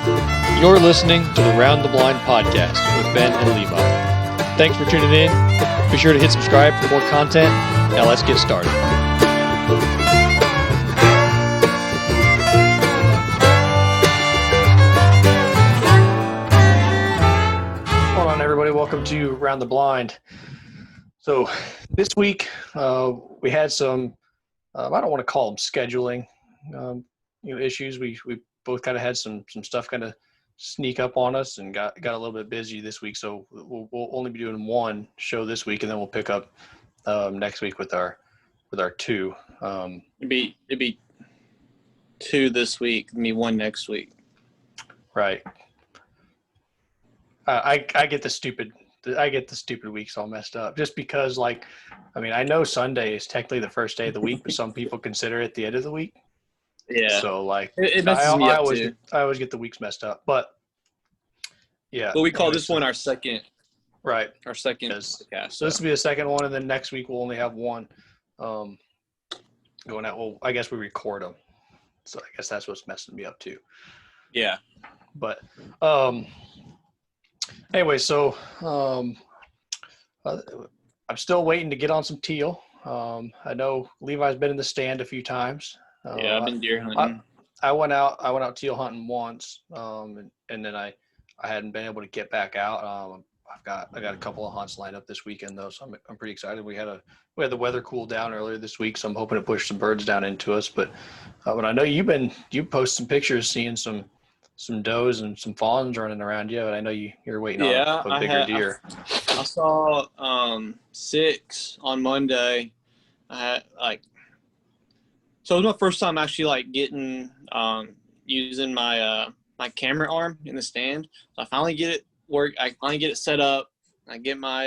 You're listening to the Round the Blind podcast with Ben and Levi. Thanks for tuning in. Be sure to hit subscribe for more content. Now let's get started. Hold on, everybody. Welcome to Round the Blind. So this week we had some, I don't want to call them scheduling issues. We both kind of had some stuff kind of sneak up on us and got a little bit busy this week. So we'll only be doing one show this week, and then we'll pick up next week with our two. It'd be two this week, me one next week. Right. I get the stupid weeks all messed up just because, I know Sunday is technically the first day of the week, but some people consider it the end of the week. Yeah. So it messes me up too. I always get the weeks messed up, but yeah. But we call this one our second. Right. Our second podcast. So this will be the second one, and then next week we'll only have one going out. Well, I guess we record them. So I guess that's what's messing me up too. Yeah. But anyway, so I'm still waiting to get on some teal. I know Levi's been in the stand a few times. Yeah, I've been deer hunting. I went out teal hunting once, and then I hadn't been able to get back out. I got a couple of hunts lined up this weekend though, so I'm pretty excited. We had the weather cool down earlier this week, so I'm hoping to push some birds down into us. But I know you post some pictures seeing some does and some fawns running around you, but I know you're waiting on a bigger deer. I saw 6 on Monday. I had so it was my first time actually getting using my my camera arm in the stand. So I finally get it work. I finally get it set up. I get my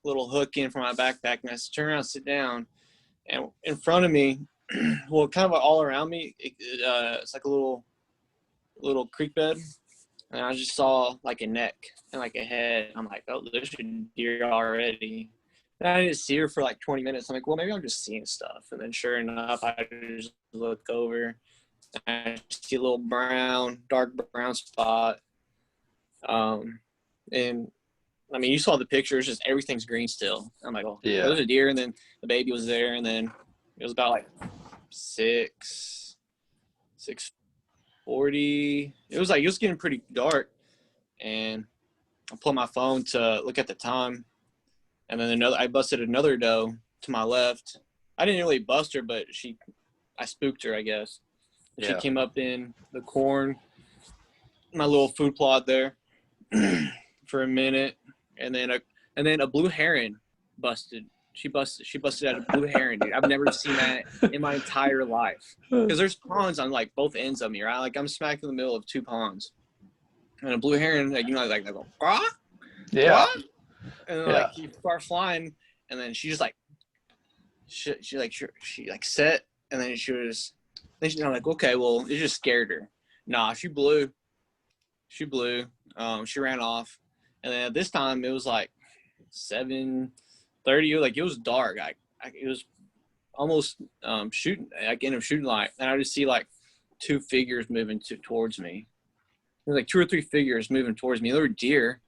little hook in for my backpack, and I turn around and sit down. And in front of me, well, kind of all around me, it's like a little creek bed, and I just saw a neck and a head. I'm like, oh, there's a deer already. And I didn't see her for 20 minutes. I'm like, well, maybe I'm just seeing stuff. And then sure enough, I just look over, and I see a little dark brown spot. And you saw the pictures, just everything's green still. I'm like, oh, yeah, there's a deer. And then the baby was there, and then it was about 6:40. It was getting pretty dark, and I pulled my phone to look at the time, and then I busted another doe to my left. I didn't really bust her, but I spooked her, I guess. Yeah. She came up in the corn, my little food plot there, for a minute, and then a blue heron busted. She busted out a blue heron, dude. I've never seen that in my entire life. Because there's ponds on both ends of me, right? I'm smack in the middle of 2 ponds, and a blue heron, I go, ah, yeah, what? And then he starts flying, and then she just she set, and then I'm like, okay, well, it just scared her. Nah, she blew. She ran off, and then this time it was 7:30. It was dark. It was almost shooting. I ended up shooting light, and I just see 2 figures moving towards me. There's 2 or 3 figures moving towards me. There were deer.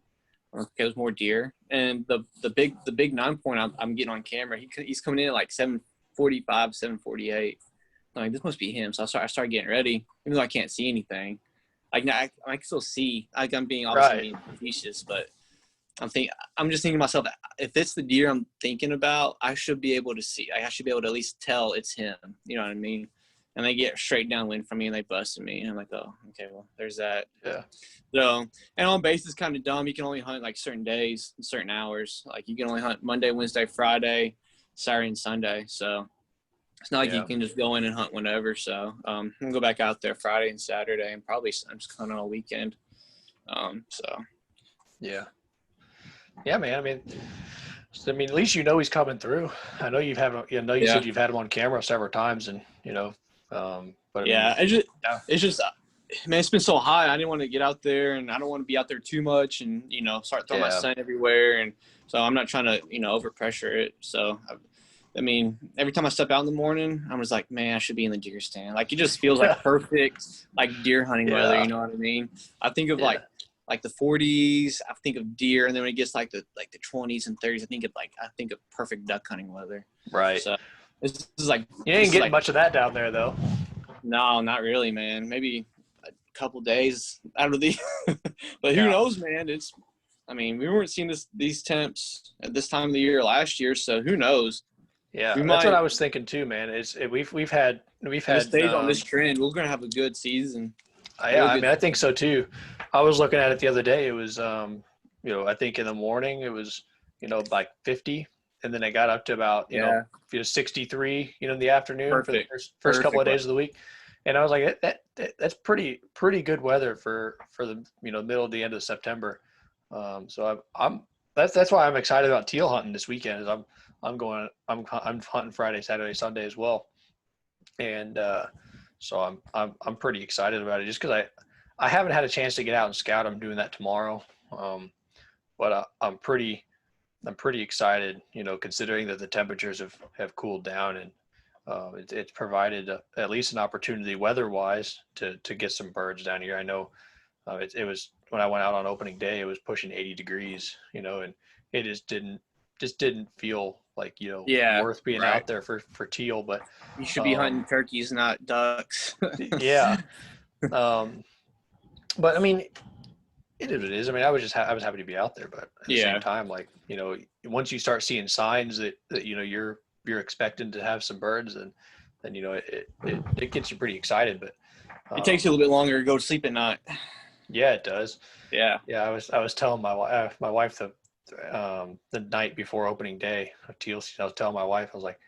Okay, there's more deer, and the big 9-point I'm getting on camera. He's coming in at 7:45, 7:48. I'm like, this must be him. So I started getting ready, even though I can't see anything. I can still see. I'm being being facetious, but I'm just thinking to myself, if it's the deer I'm thinking about, I should be able to see. I should be able to at least tell it's him. You know what I mean? And they get straight downwind from me, and they busted me. And I'm like, oh, okay, well, there's that. Yeah. So, and on base is kind of dumb. You can only hunt certain days, certain hours. You can only hunt Monday, Wednesday, Friday, Saturday, and Sunday. So it's not you can just go in and hunt whenever. So I'm gonna go back out there Friday and Saturday, and probably I'm just hunting all weekend. Yeah, man. At least he's coming through. I know you said you've had him on camera several times, and but it's just man, it's been so hot. I didn't want to get out there, and I don't want to be out there too much, and start throwing my scent everywhere, and so I'm not trying to overpressure it. So I mean, every time I step out in the morning, I'm just like, man, I should be in the deer stand. Like, it just feels like perfect, like deer hunting weather. You know what I mean? I think of like the 40s. I think of deer, and then when it gets like the 20s and 30s, I think of perfect duck hunting weather. Right. So this is like you ain't getting much of that down there, though. No, not really, man. Maybe a couple days out of the, but who knows, man? We weren't seeing these temps at this time of the year last year, so who knows? Yeah, that's what I was thinking too, man. We've had stays on this trend. We're gonna have a good season. I think so too. I was looking at it the other day. It was, I think in the morning it was, like 50, and then it got up to about, 63, in the afternoon. Perfect. For the first couple of days of the week. And I was like, that's pretty good weather for the, middle to the end of September. So that's why I'm excited about teal hunting this weekend. Is I'm hunting Friday, Saturday, Sunday as well. And, so I'm pretty excited about it just because I haven't had a chance to get out and scout. I'm doing that tomorrow. But I'm pretty excited, considering that the temperatures have cooled down, and it's provided at least an opportunity weather-wise to get some birds down here. I know it was when I went out on opening day, it was pushing 80 degrees, and it just didn't feel like, worth being out there for teal. But you should be hunting turkeys, not ducks. Yeah. But I mean, it is what it is. I mean, I was happy to be out there, but at the same time, like, once you start seeing signs that you're expecting to have some birds, then it gets you pretty excited. But it takes you a little bit longer to go to sleep at night. Yeah, it does. Yeah. Yeah. I was telling my wife the night before opening day of teal season, I was telling my wife, I was like,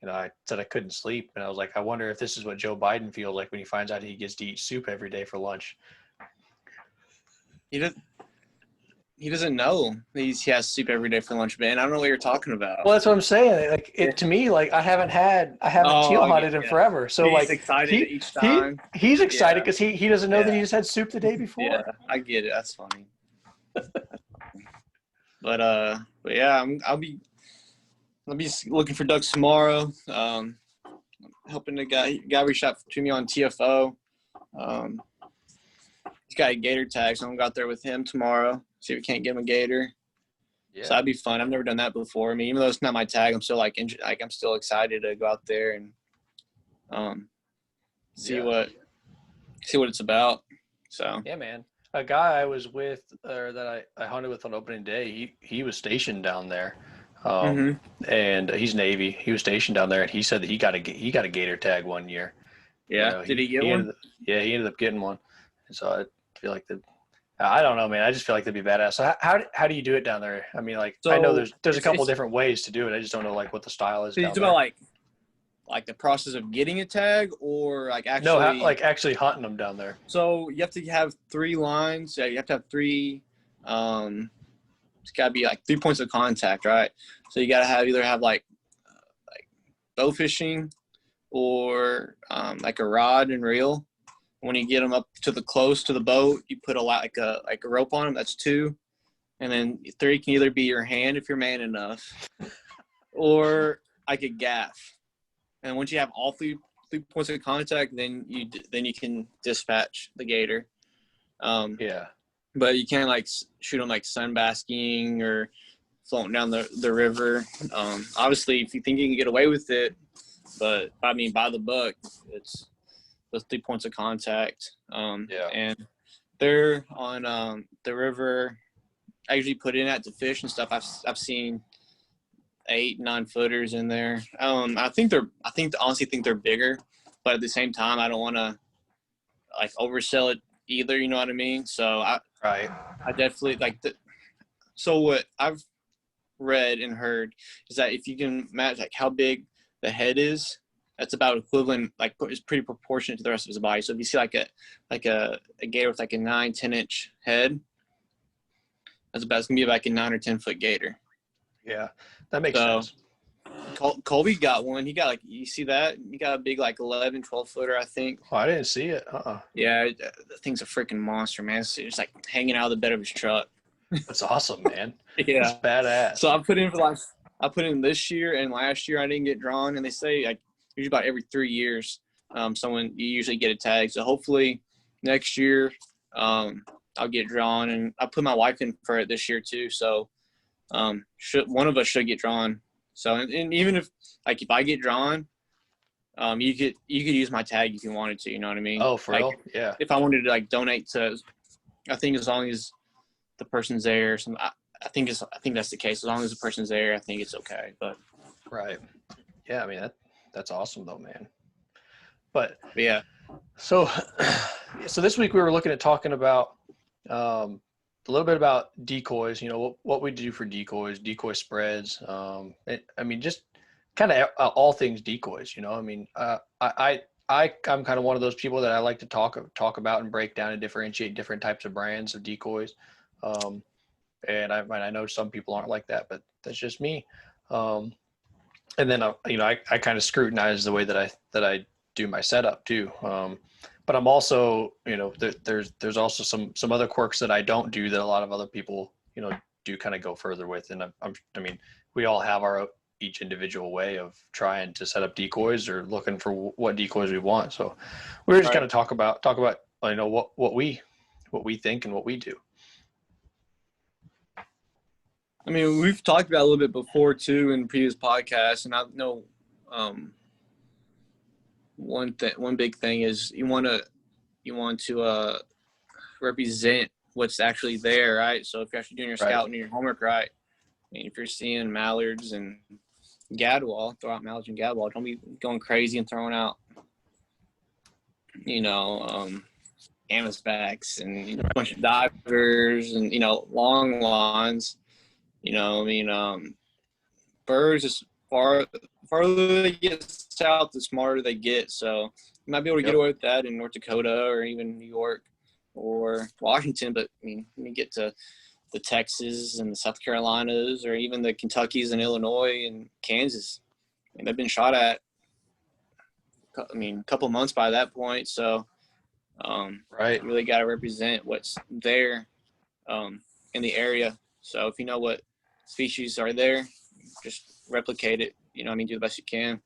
I said I couldn't sleep, and I was like, I wonder if this is what Joe Biden feels like when he finds out he gets to eat soup every day for lunch. He doesn't know he has soup every day for lunch, man. I don't know what you're talking about. Well, that's what I'm saying. Like, to me, like I haven't teal hunted in forever. So he's excited each time. He's excited because he doesn't know that he just had soup the day before. Yeah, I get it. That's funny. But yeah, I'll be looking for ducks tomorrow. Helping the guy reached out to me on TFO. He's got a gator tag, so I'm gonna go out there with him tomorrow. See if we can't get him a gator. Yeah. So that'd be fun. I've never done that before. I mean, even though it's not my tag, I'm still I'm still excited to go out there and see what it's about. So yeah, man. A guy I was with, or that I hunted with on opening day, he was stationed down there, and he's Navy. He was stationed down there, and he said that he got a gator tag one year. Yeah, did he get one? He ended up getting one. And so I feel like I don't know, man. I just feel like that'd be badass. So how do you do it down there? I mean, like, I know there's a couple different ways to do it. I just don't know like what the style is. So down there. About like the process of getting a tag, or like actually actually hunting them down there. So you have to have 3 lines. Yeah, you have to have 3. It's got to be like 3 points of contact, right? So you got to either have like bow fishing, or like a rod and reel. When you get them up to close to the boat, you put like a rope on them. That's 2, and then 3 can either be your hand if you're man enough, or like a gaff. And once you have all 3 points of contact, then you can dispatch the gator. Yeah. But you can't like shoot them like sunbasking or floating down the river. Obviously, if you think you can get away with it, but I mean, by the book, it's those 3 points of contact. And they're on the river. I usually put in at to fish and stuff. I've seen 8-9 footers in there. I honestly think they're bigger, but at the same time, I don't want to like oversell it either. You know what I mean? So I definitely like so what I've read and heard is that if you can match like how big the head is, that's about equivalent, like it's pretty proportionate to the rest of his body. So if you see like a gator with like a 9-10 inch head, it's gonna be like a 9 or 10 foot gator. Yeah, that makes sense. Colby got one. He got like, you see that? He got a big like 11-12 footer, I think. Oh, I didn't see it. Yeah, the thing's a freaking monster, man. It's just like hanging out of the bed of his truck. That's awesome, man. Yeah, that's badass. So I put in for I put in this year and last year I didn't get drawn, and they say like usually about every 3 years, you usually get a tag. So hopefully next year, I'll get drawn, and I put my wife in for it this year too. So, one of us should get drawn. So, and even if I get drawn, you could use my tag if you wanted to. You know what I mean? Oh, for real? Yeah. If I wanted to donate to, I think as long as the person's there, I think that's the case. As long as the person's there, I think it's okay. But right, yeah. I mean that's awesome though, man. But yeah. So this week we were looking at talking about a little bit about decoys. You know what we do for decoys, decoy spreads. I mean just kind of all things decoys. You know, I mean I'm kind of one of those people that I like to talk about and break down and differentiate different types of brands of decoys. And I know some people aren't like that, but that's just me. And then I kind of scrutinize the way that I do my setup too. But I'm also, there's also some other quirks that I don't do that a lot of other people, do kind of go further with. And I mean, we all have our each individual way of trying to set up decoys or looking for what decoys we want. So we're just going to talk about, what we think and what we do. I mean, we've talked about it a little bit before too in previous podcasts, and I know one big thing is you want to represent what's actually there, right? So if you're actually doing your scouting and your homework right, I mean, if you're seeing mallards and gadwall, throw out mallards and gadwall. Don't be going crazy and throwing out, amosbacks and a bunch of divers and long lawns. Birds, as farther they get south, the smarter they get. So you might be able to get away with that in North Dakota or even New York or Washington. But I mean, when you get to the Texas and the South Carolinas or even the Kentuckys and Illinois and Kansas, and they've been shot at, a couple months by that point. So you really got to represent what's there in the area. So if you know what species are there, just replicate it, do the best you can.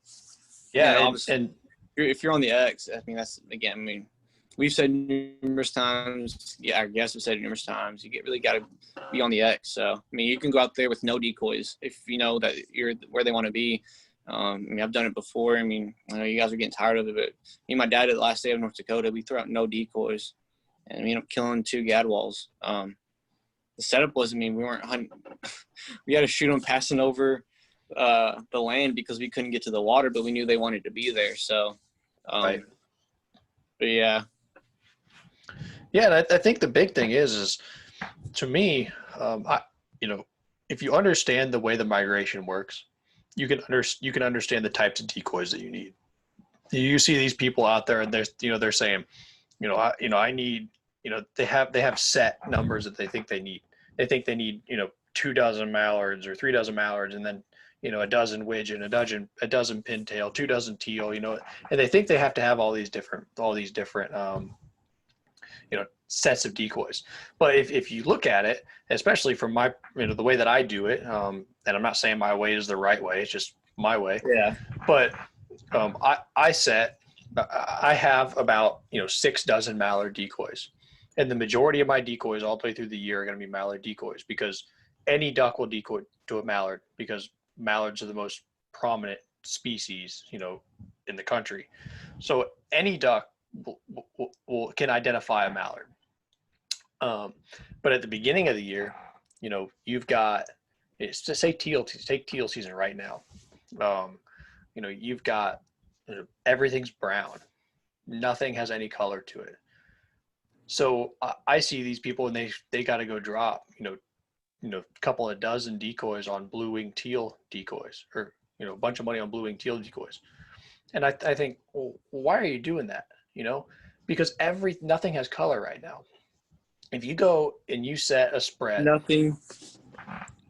Yeah. And if you're on the X, I mean, that's, again, we've said numerous times, our guests have said numerous times, you really got to be on the X. So, you can go out there with no decoys if you know that you're where they want to be. I've done it before. I know you guys are getting tired of it, but me and my dad at the last day of North Dakota, we threw out no decoys and we ended up killing 2 gadwalls. The setup was, we weren't hunting. We had to shoot them passing over the land because we couldn't get to the water, but we knew they wanted to be there. So, but yeah. Yeah, and I think the big thing is to me, if you understand the way the migration works, you can understand the types of decoys that you need. You see these people out there, and they're saying, I need, they have set numbers that they think they need. They think they need, 2 dozen mallards or 3 dozen mallards, and then, a dozen widgeon, a dozen pintail, 2 dozen teal, and they think they have to have all these different sets of decoys. But if you look at it, especially from my, the way that I do it, and I'm not saying my way is the right way, it's just my way. Yeah. But I have about, 6 dozen mallard decoys. And the majority of my decoys all the way through the year are going to be mallard decoys, because any duck will decoy to a mallard, because mallards are the most prominent species, in the country. So any duck can identify a mallard. But at the beginning of the year, you've got, it's to say take teal season right now. You've got, everything's brown. Nothing has any color to it. So I see these people and they got to go drop, a couple of dozen decoys on blue-winged teal decoys, or, a bunch of money on blue-winged teal decoys. And I think, well, why are you doing that? Because nothing has color right now. If you go and you set a spread. Nothing.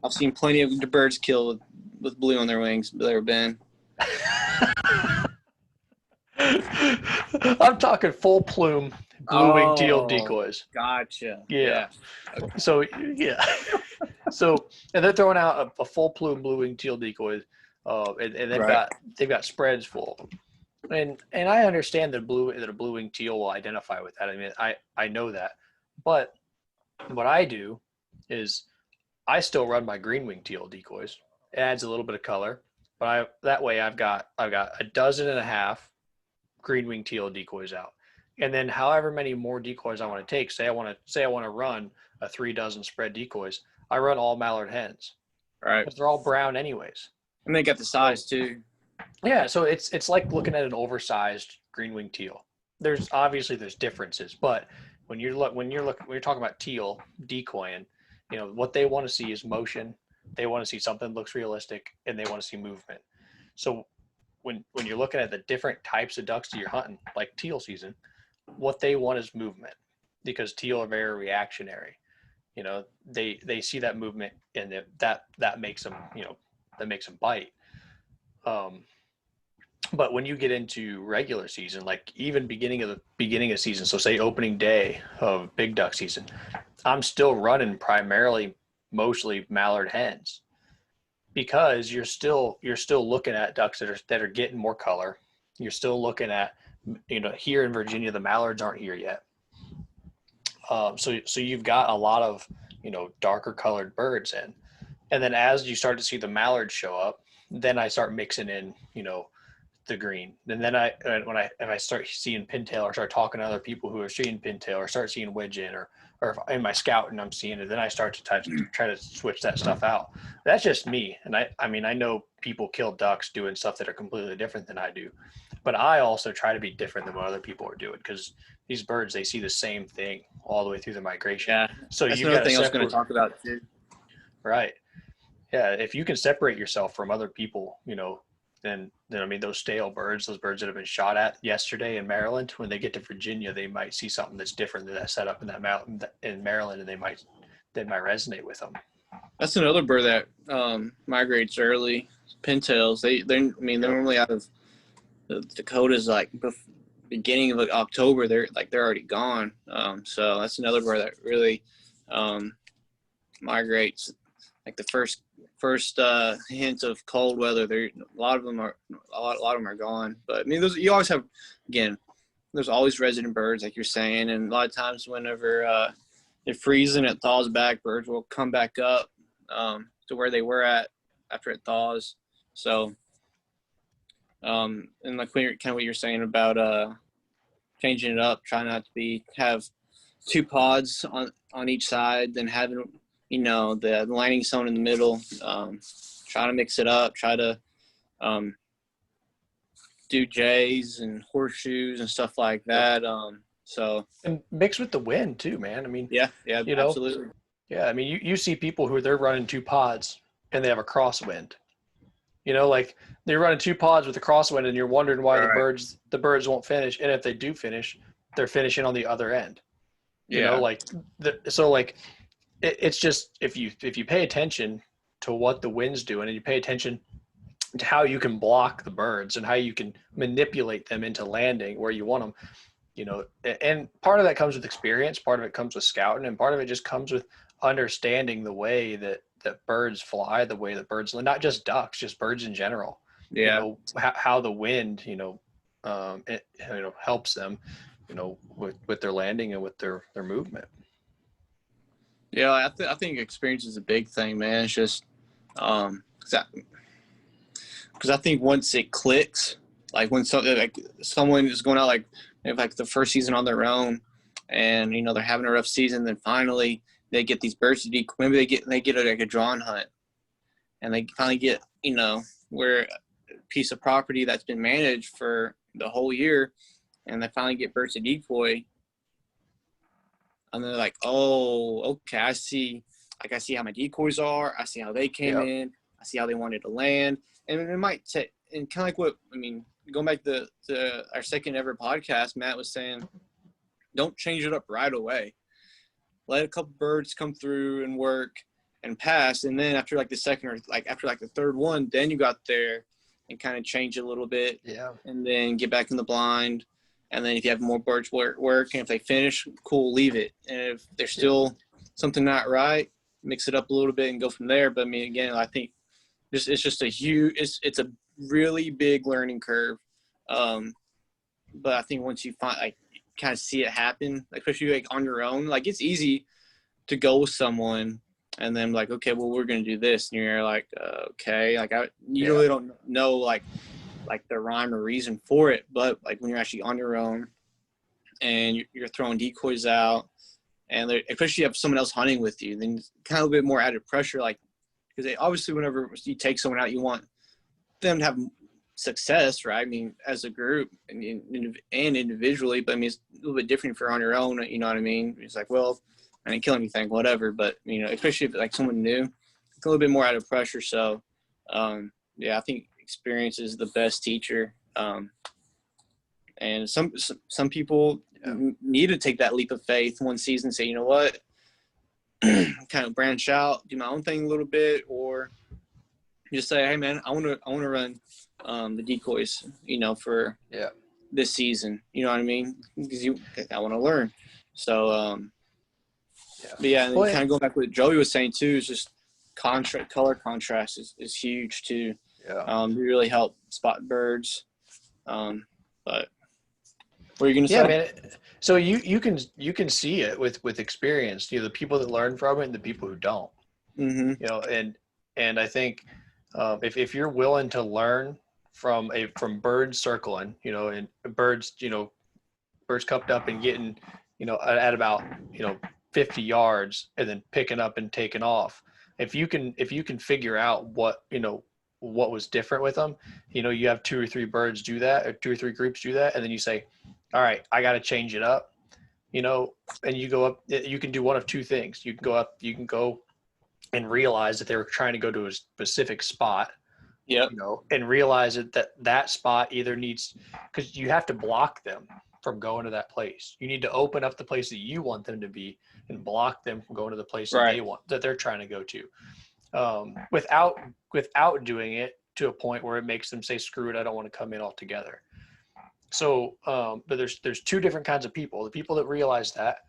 I've seen plenty of the birds killed with blue on their wings, but they've been. I'm talking full plume blue-winged teal decoys. Gotcha. Yeah. Okay. So, yeah. So, and they're throwing out a full plume blue-winged teal decoys, and they've got spreads full of them. And I understand that a blue-winged teal will identify with that. I mean, I know that, but what I do is I still run my green-winged teal decoys. It adds a little bit of color, but that way I've got a dozen and a half green-winged teal decoys out, and then however many more decoys I want to take. Say I want to run a 3 dozen spread decoys. I run all mallard hens, Right. because they're all brown anyways. And they got the size too. Yeah, so it's like looking at an oversized green-winged teal. There's differences, but when you're talking about teal decoying, what they want to see is motion. They want to see something that looks realistic, and they want to see movement. So when you're looking at the different types of ducks that you're hunting, like teal season, what they want is movement, because teal are very reactionary. They see that movement, and that makes them bite. But when you get into regular season, like even beginning of season, so say opening day of big duck season, I'm still running mostly mallard hens, because you're still looking at ducks that are getting more color. You're still looking at, here in Virginia, the mallards aren't here yet. So you've got a lot of, darker colored birds in. And then as you start to see the mallards show up, then I start mixing in, the green. And then if I start seeing pintail, or start talking to other people who are seeing pintail, or start seeing widgeon, or if in my scouting I'm seeing it, then I start to try to switch that stuff out. That's just me. And I know people kill ducks doing stuff that are completely different than I do, but I also try to be different than what other people are doing, because these birds, they see the same thing all the way through the migration. Yeah. So that's another thing I was going to talk about too. Right. Yeah. If you can separate yourself from other people, then I mean, those birds that have been shot at yesterday in Maryland, when they get to Virginia, they might see something that's different than that set up in that mountain in Maryland, and they might resonate with them. That's another bird that migrates early. Pintails. They're normally out of the Dakotas, like beginning of October. They're already gone. So that's another bird that really migrates like the first hint of cold weather. A lot of them are gone. But I mean, you always have, again, there's always resident birds, like you're saying, and a lot of times whenever it freezes and it thaws back, birds will come back up to where they were at after it thaws. So, and like what you're saying about changing it up, trying not to have 2 pods on each side, then having the lining zone in the middle. Try to mix it up. Try to do J's and horseshoes and stuff like that. And mix with the wind too, man. I mean, yeah, absolutely. Yeah, I mean, you see people who they're running 2 pods and they have a crosswind. Like they're running 2 pods with a crosswind, and you're wondering why the birds won't finish. And if they do finish, they're finishing on the other end. It's just, if you pay attention to what the wind's doing, and you pay attention to how you can block the birds and how you can manipulate them into landing where you want them, and part of that comes with experience, part of it comes with scouting, and part of it just comes with understanding the way that birds fly, the way that birds land, not just ducks, just birds in general. Yeah. How the wind, helps them, with their landing and with their movement. Yeah, I think experience is a big thing, man. It's just because I think once it clicks, like when someone is going out like the first season on their own, and they're having a rough season, then finally they get these birds to decoy. Maybe they get a drawn hunt, and they finally get where a piece of property that's been managed for the whole year, and they finally get birds to decoy. And they're like, oh, okay, I see how my decoys are. I see how they came in. I see how they wanted to land. And it might take, and kind of like going back to our second ever podcast, Matt was saying, don't change it up right away. Let a couple birds come through and work and pass. And then after the second, or after the third one, then you got there and kind of change it a little bit. Yeah. And then get back in the blind. And then if you have more birds work, and if they finish, cool, leave it. And if there's still something not right, mix it up a little bit and go from there. But I mean, again, I think it's just a huge, it's a really big learning curve. But I think once you kind of see it happen, especially like on your own, like it's easy to go with someone and then like, okay, well, we're going to do this. And you're like, okay, like you really don't know like the rhyme or reason for it. But like when you're actually on your own and you're throwing decoys out, and especially you have someone else hunting with you, then kind of a bit more added pressure, like, because obviously whenever you take someone out, you want them to have success, right? I mean, as a group and individually, but I mean, it's a little bit different if you're on your own, you know what I mean? It's like, well, I didn't kill anything, whatever, but, you know, especially if like someone new, it's a little bit more added pressure. So, yeah, I think experience is the best teacher. And some people need to take that leap of faith one season, say, you know what, kind of branch out, do my own thing a little bit, or just say, hey man, I want to run the decoys, you know, for this season. You know what I mean? Because I want to learn. So, but yeah, and then kind of going back to what Joey was saying too, is just color contrast is huge too. Yeah. They really help spot birds. But what are you gonna say? Yeah, man. So you can see it with experience. You know, the people that learn from it and the people who don't. Mm-hmm. You know, and I think if you're willing to learn from birds circling, you know, and birds cupped up and getting, you know, at about 50 yards and then picking up and taking off. If you can figure out what was different with them, you know, you have 2 or 3 birds do that, or 2 or 3 groups do that, and then you say, all right, I got to change it up, you know, and you go up. You can do one of 2 things. You can go up. You can go and realize that they were trying to go to a specific spot. Yep. You know, and realize that spot either needs, because you have to block them from going to that place. You need to open up the place that you want them to be and block them from going to the place that they're trying to go to, without doing it to a point where it makes them say, screw it, I don't want to come in altogether. So, but there's 2 different kinds of people: the people that realize that,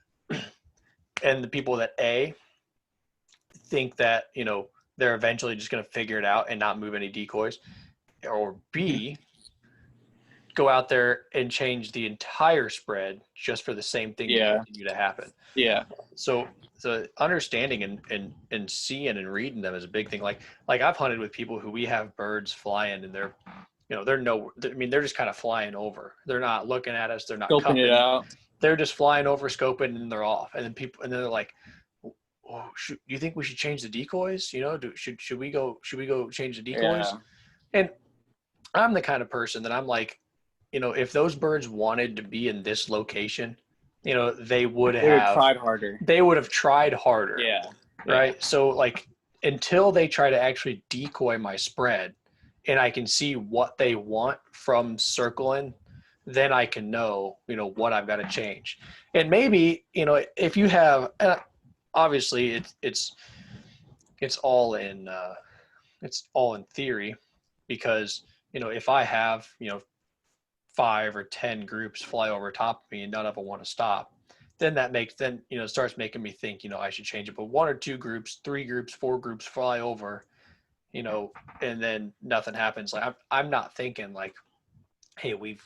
and the people that think that, you know, they're eventually just going to figure it out and not move any decoys, or B, go out there and change the entire spread just for the same thing to continue to happen. Yeah. So understanding and seeing and reading them is a big thing. Like I've hunted with people who we have birds flying and they're just kind of flying over. They're not looking at us. They're not Scoping it out. They're just flying over, scoping, and they're off. And then they're like, oh, do you think we should change the decoys? You know, should we go change the decoys? Yeah. And I'm the kind of person that I'm like, you know, if those birds wanted to be in this location, you know, they would have tried harder. They would have tried harder. Yeah. Right. Yeah. So like, until they try to actually decoy my spread and I can see what they want from circling, then I can know, you know, what I've got to change. And maybe, you know, if you have, obviously it's all in theory, because, you know, if I have, you know, 5 or 10 groups fly over top of me and none of them want to stop, then starts making me think, you know, I should change it. But 1 or 2 groups, 3 groups, 4 groups fly over, you know, and then nothing happens. Like I'm not thinking like, hey, we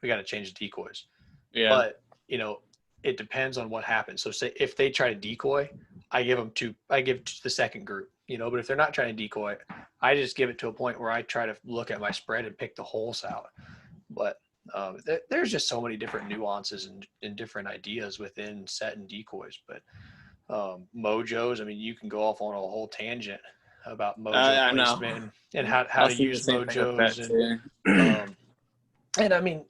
got to change the decoys. Yeah. But, you know, it depends on what happens. So say if they try to decoy, I give to the second group, you know, but if they're not trying to decoy, I just give it to a point where I try to look at my spread and pick the holes out. But there's just so many different nuances and different ideas within setting decoys. But mojos, I mean, you can go off on a whole tangent about mojo placement and how to use mojos, and I mean,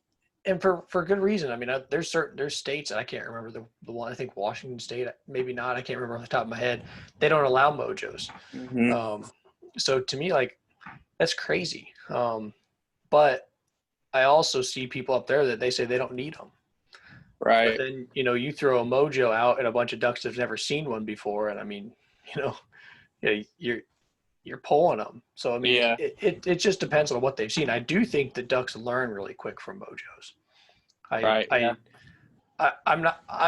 and for good reason. I mean, there's states, and I can't remember the one. I think Washington State, maybe not. I can't remember off the top of my head. They don't allow mojos. Mm-hmm. So to me, like, that's crazy. But I also see people up there that they say they don't need them. Right. But then, you know, you throw a mojo out and a bunch of ducks have never seen one before. And I mean, you know, you're pulling them. So, I mean, it just depends on what they've seen. I do think that ducks learn really quick from mojos. I'm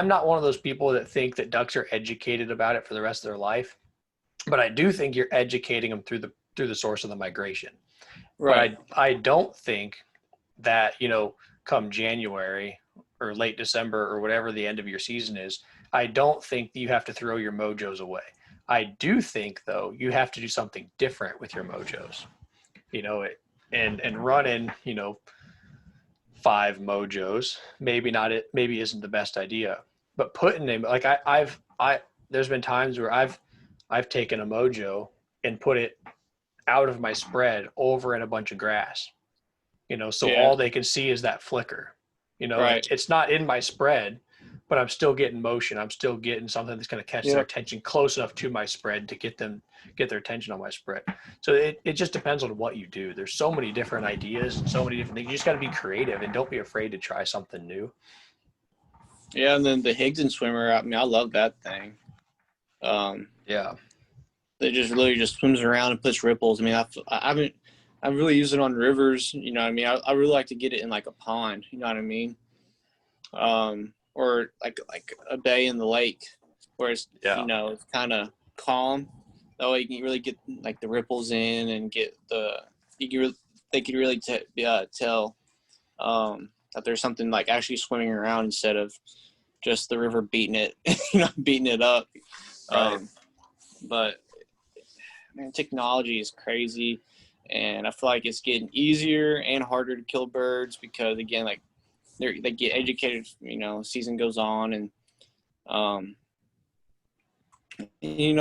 not one of those people that think that ducks are educated about it for the rest of their life. but I do think you're educating them through the source of the migration. Right. But I don't think that, come January or late December or whatever the end of your season is, I don't think you have to throw your mojos away. I do think though you have to do something different with your mojos. And running, 5 mojos, maybe isn't the best idea. But putting them like I there's been times where I've taken a mojo and put it out of my spread over in a bunch of grass, so Yeah. all they can see is that flicker. Right. It's not in my spread, but I'm still getting motion. I'm still getting something that's going to catch their Yep. attention close enough to my spread to get their attention on my spread. So it just depends on what you do. There's so many different ideas and so many different things. You just got to be creative and don't be afraid to try something new. Yeah, and then the Higdon swimmer, I mean, I love that thing. Yeah. It just really just swims around and puts ripples. I mean, I really use it on rivers. You know what I mean? I really like to get it in like a pond. You know what I mean? Or like a bay in the lake where it's it's kind of calm. That way you can really get like the ripples in and get they can really tell that there's something like actually swimming around instead of just the river beating it beating it up. Right. But man, technology is crazy, and I feel like it's getting easier and harder to kill birds because again, like they get educated. Season goes on, and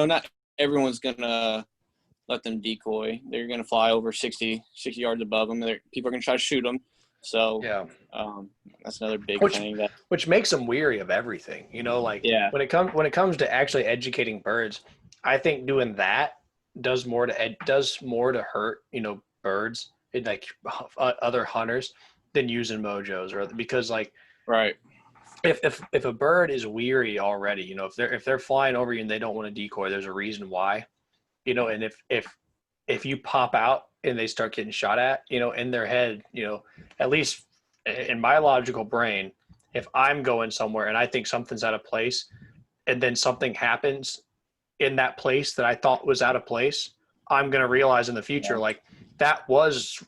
not everyone's gonna let them decoy. They're gonna fly over 60 yards above them. People are gonna try to shoot them. So Yeah. that's another big thing which makes them weary of everything. Like yeah. when it comes to actually educating birds, I think doing that does more to hurt birds and like other hunters than using mojos, or because like Right. if a bird is weary already, if they're flying over you and they don't want to decoy, there's a reason why. And if you pop out and they start getting shot at, in their head, at least in my logical brain, if I'm going somewhere and I think something's out of place and then something happens in that place that I thought was out of place, I'm going to realize in the future, like that was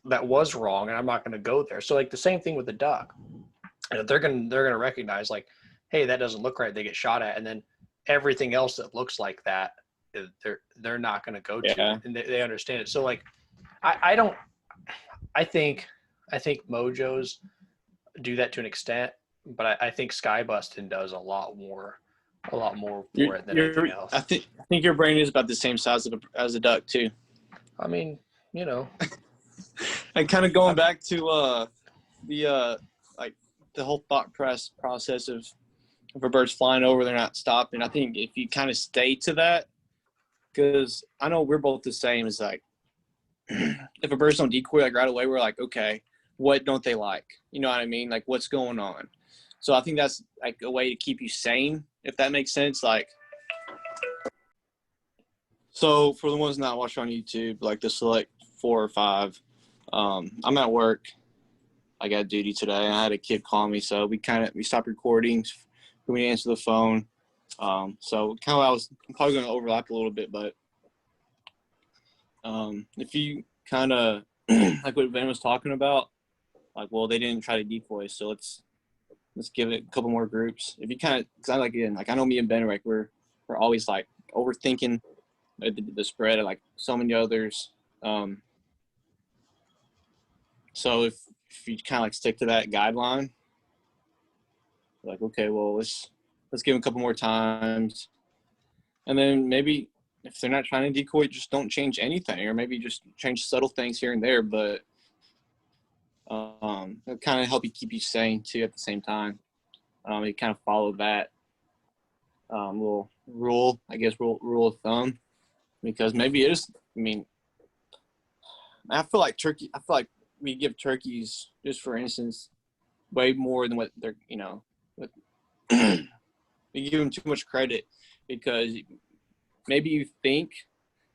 wrong and I'm not going to go there. So like the same thing with the duck. They're going to recognize like, hey, that doesn't look right. They get shot at. And then everything else that looks like that, they're not going to go to, and they understand it. So like, I think mojos do that to an extent, but I think sky busting does a lot more for it than anything else. I think your brain is about the same size as a duck too. I mean, and kind of going back to the like the whole thought process of if a bird's flying over, they're not stopping. I think if you kind of stay to that, because I know we're both the same. Is like if a bird's don't decoy like right away, we're like, okay, what don't they like? You know what I mean? Like what's going on? So I think that's like a way to keep you sane, if that makes sense. Like, so for the ones not watching on YouTube, like the select 4 or 5, I'm at work. I got duty today. I had a kid call me, so we stopped recording. We didn't answer the phone. So kind of I'm probably going to overlap a little bit, but if you kind of like what Ben was talking about, like, well, they didn't try to decoy, so let's give it a couple more groups. If you kind of, because I know me and Ben, like we're always like overthinking the spread of like so many others. So if you kind of like stick to that guideline, like, okay, well, let's give them a couple more times. And then maybe if they're not trying to decoy, just don't change anything, or maybe just change subtle things here and there. But it'll kind of help you keep you sane too at the same time. You kind of follow that little rule, I guess, rule of thumb, because maybe it is. I mean, I feel like we give turkeys, just for instance, way more than what they're, we give them too much credit, because maybe you think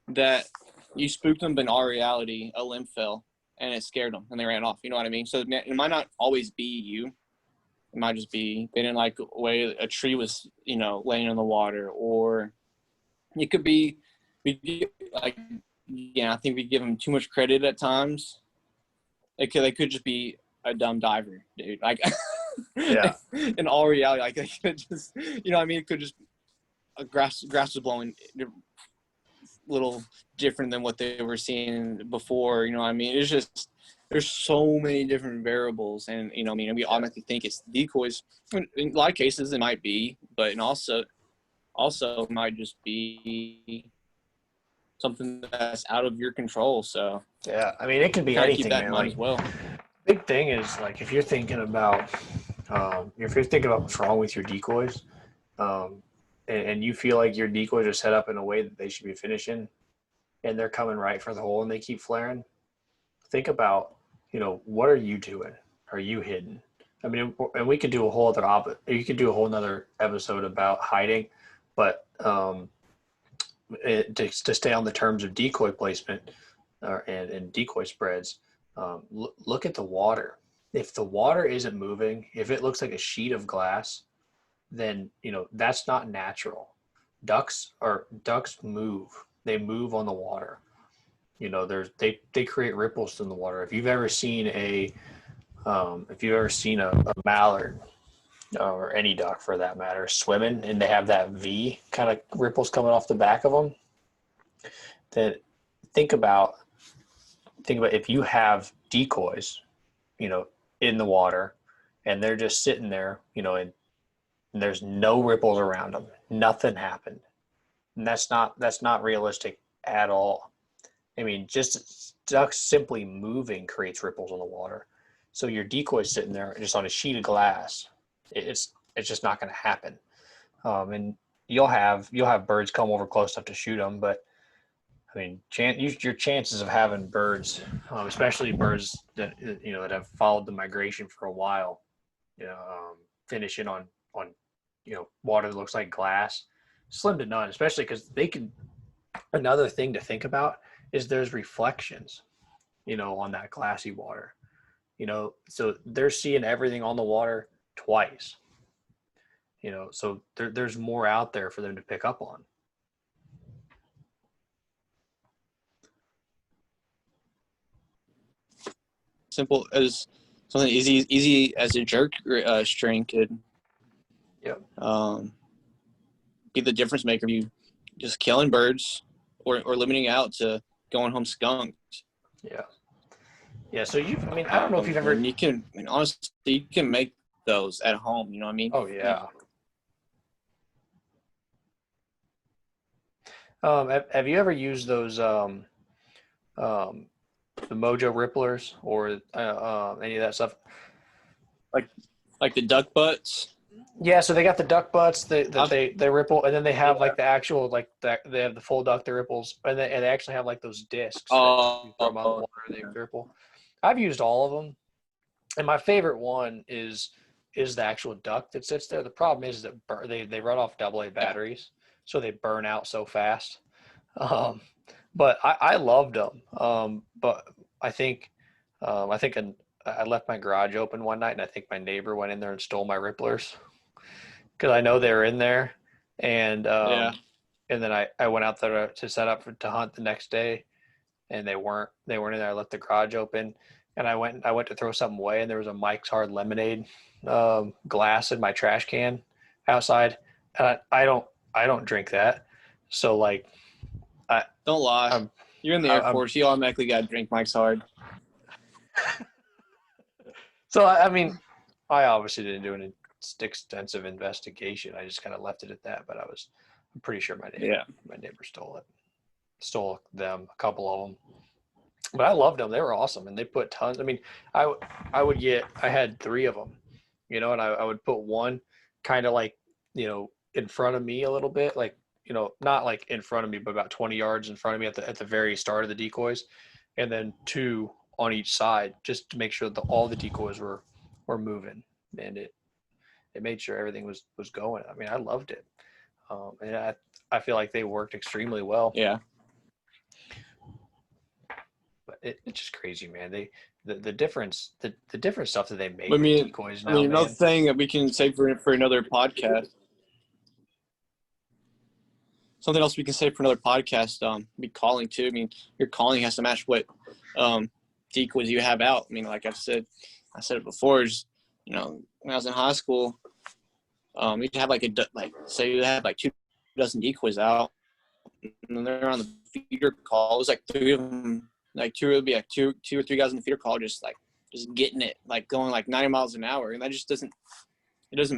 that you spooked them, but in all reality, a limb fell and it scared them and they ran off. You know what I mean? So it might not always be you. It might just be they didn't like the way a tree was, laying in the water, or it could be I think we give them too much credit at times. They could just be a dumb diver, dude. Like, Yeah. in all reality, like, they could just, you know what I mean? It could just, grass was blowing a little different than what they were seeing before, you know what I mean? It's just, there's so many different variables, and, you know, I mean, we automatically think it's decoys. In a lot of cases, it might be, but also might just be something that's out of your control. So Yeah, I mean, it could be kind of anything, keep that man. in mind Like, as well. big thing is like if you're thinking about what's wrong with your decoys, and you feel like your decoys are set up in a way that they should be finishing, and they're coming right for the hole and they keep flaring. Think about, what are you doing? Are you hidden? I mean, and we could do a whole other you could do a whole other episode about hiding, but to stay on the terms of decoy placement and decoy spreads, look at the water. If the water isn't moving, if it looks like a sheet of glass, then that's not natural. Ducks move. They move on the water. They create ripples in the water. If you've ever seen a mallard, or any duck for that matter, swimming, and they have that V kind of ripples coming off the back of them, then think about if you have decoys, in the water, and they're just sitting there, and there's no ripples around them, nothing happened, and that's not realistic at all. I mean, just ducks simply moving creates ripples in the water. So your decoy's sitting there just on a sheet of glass. It's just not going to happen. And you'll have birds come over close enough to shoot them, but I mean, your chances of having birds, especially birds that that have followed the migration for a while, finishing on water that looks like glass, slim to none. Especially because they can. Another thing to think about is there's reflections, on that glassy water. So they're seeing everything on the water twice. So there's more out there for them to pick up on. Simple as something easy as a jerk string could be the difference maker. You just killing birds or limiting out to going home skunked. Yeah. So I don't know if you've ever. And you can, honestly, you can make those at home. You know what I mean? Oh yeah. Have you ever used those the Mojo ripplers or any of that stuff? Like the duck butts. Yeah, so they got the duck butts that they ripple, and then they have like the actual that they have the full duck that ripples, and they actually have like those discs that you throw them out in the water and they ripple. I've used all of them, and my favorite one is the actual duck that sits there. The problem is that they run off AA batteries, so they burn out so fast. But I loved them. But I think I left my garage open one night, and I think my neighbor went in there and stole my ripplers because I know they were in there. And and then I went out there to set up to hunt the next day, and they weren't in there. I left the garage open, and I went to throw something away, and there was a Mike's Hard Lemonade glass in my trash can outside. And I don't drink that, so like. Don't lie. You're in the Air Force. You automatically got to drink Mike's Hard. So, I obviously didn't do an extensive investigation. I just kind of left it at that. But I'm pretty sure my neighbor stole them, a couple of them. But I loved them. They were awesome, and they put tons. I had 3 of them, and I would put one kind of like, in front of me a little bit, like, not like in front of me, but about 20 yards in front of me at the very start of the decoys, and then 2 on each side, just to make sure that all the decoys were moving, and it made sure everything was going. I loved it, and I feel like they worked extremely well. Yeah. But it's just crazy, man. The difference stuff that they make with decoys now. Another thing that we can say for another podcast. something else we can say for another podcast. Be calling too. I mean, your calling has to match what decoys you have out. I mean, like I said it before. Is when I was in high school, you have say you have like 2 dozen decoys out, and then they're on the feeder call. It was like 3 of them, like 2 would be like two or 3 guys on the feeder call, just getting it, like going like 90 miles an hour, and that just doesn't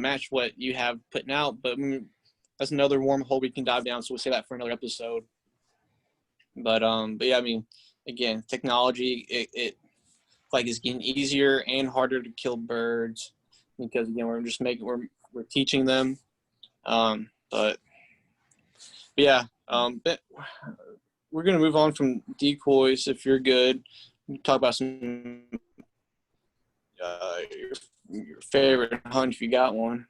match what you have putting out. But that's another wormhole we can dive down. So we'll say that for another episode. But yeah, I mean, again, technology it is getting easier and harder to kill birds because again we're teaching them. But yeah, but we're gonna move on from decoys if you're good. Talk about some your favorite hunt if you got one.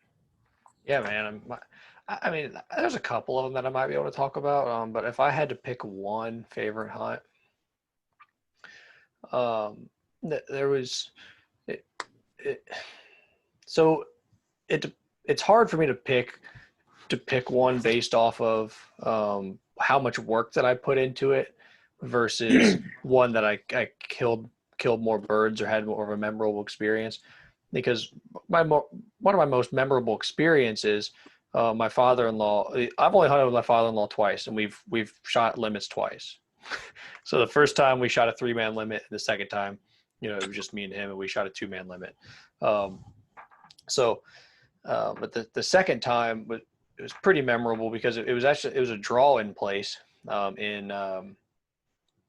Yeah, man. I mean, there's a couple of them that I might be able to talk about. But if I had to pick one favorite hunt, there was so it's hard for me to pick one based off of how much work that I put into it versus one that I killed more birds or had more of a memorable experience. Because one of my most memorable experiences, my father-in-law, I've only hunted with my father-in-law twice, and we've shot limits twice. So the first time we shot a 3-man limit, and the second time, it was just me and him, and we shot a 2-man limit. But the second time it was pretty memorable because it was a draw in place in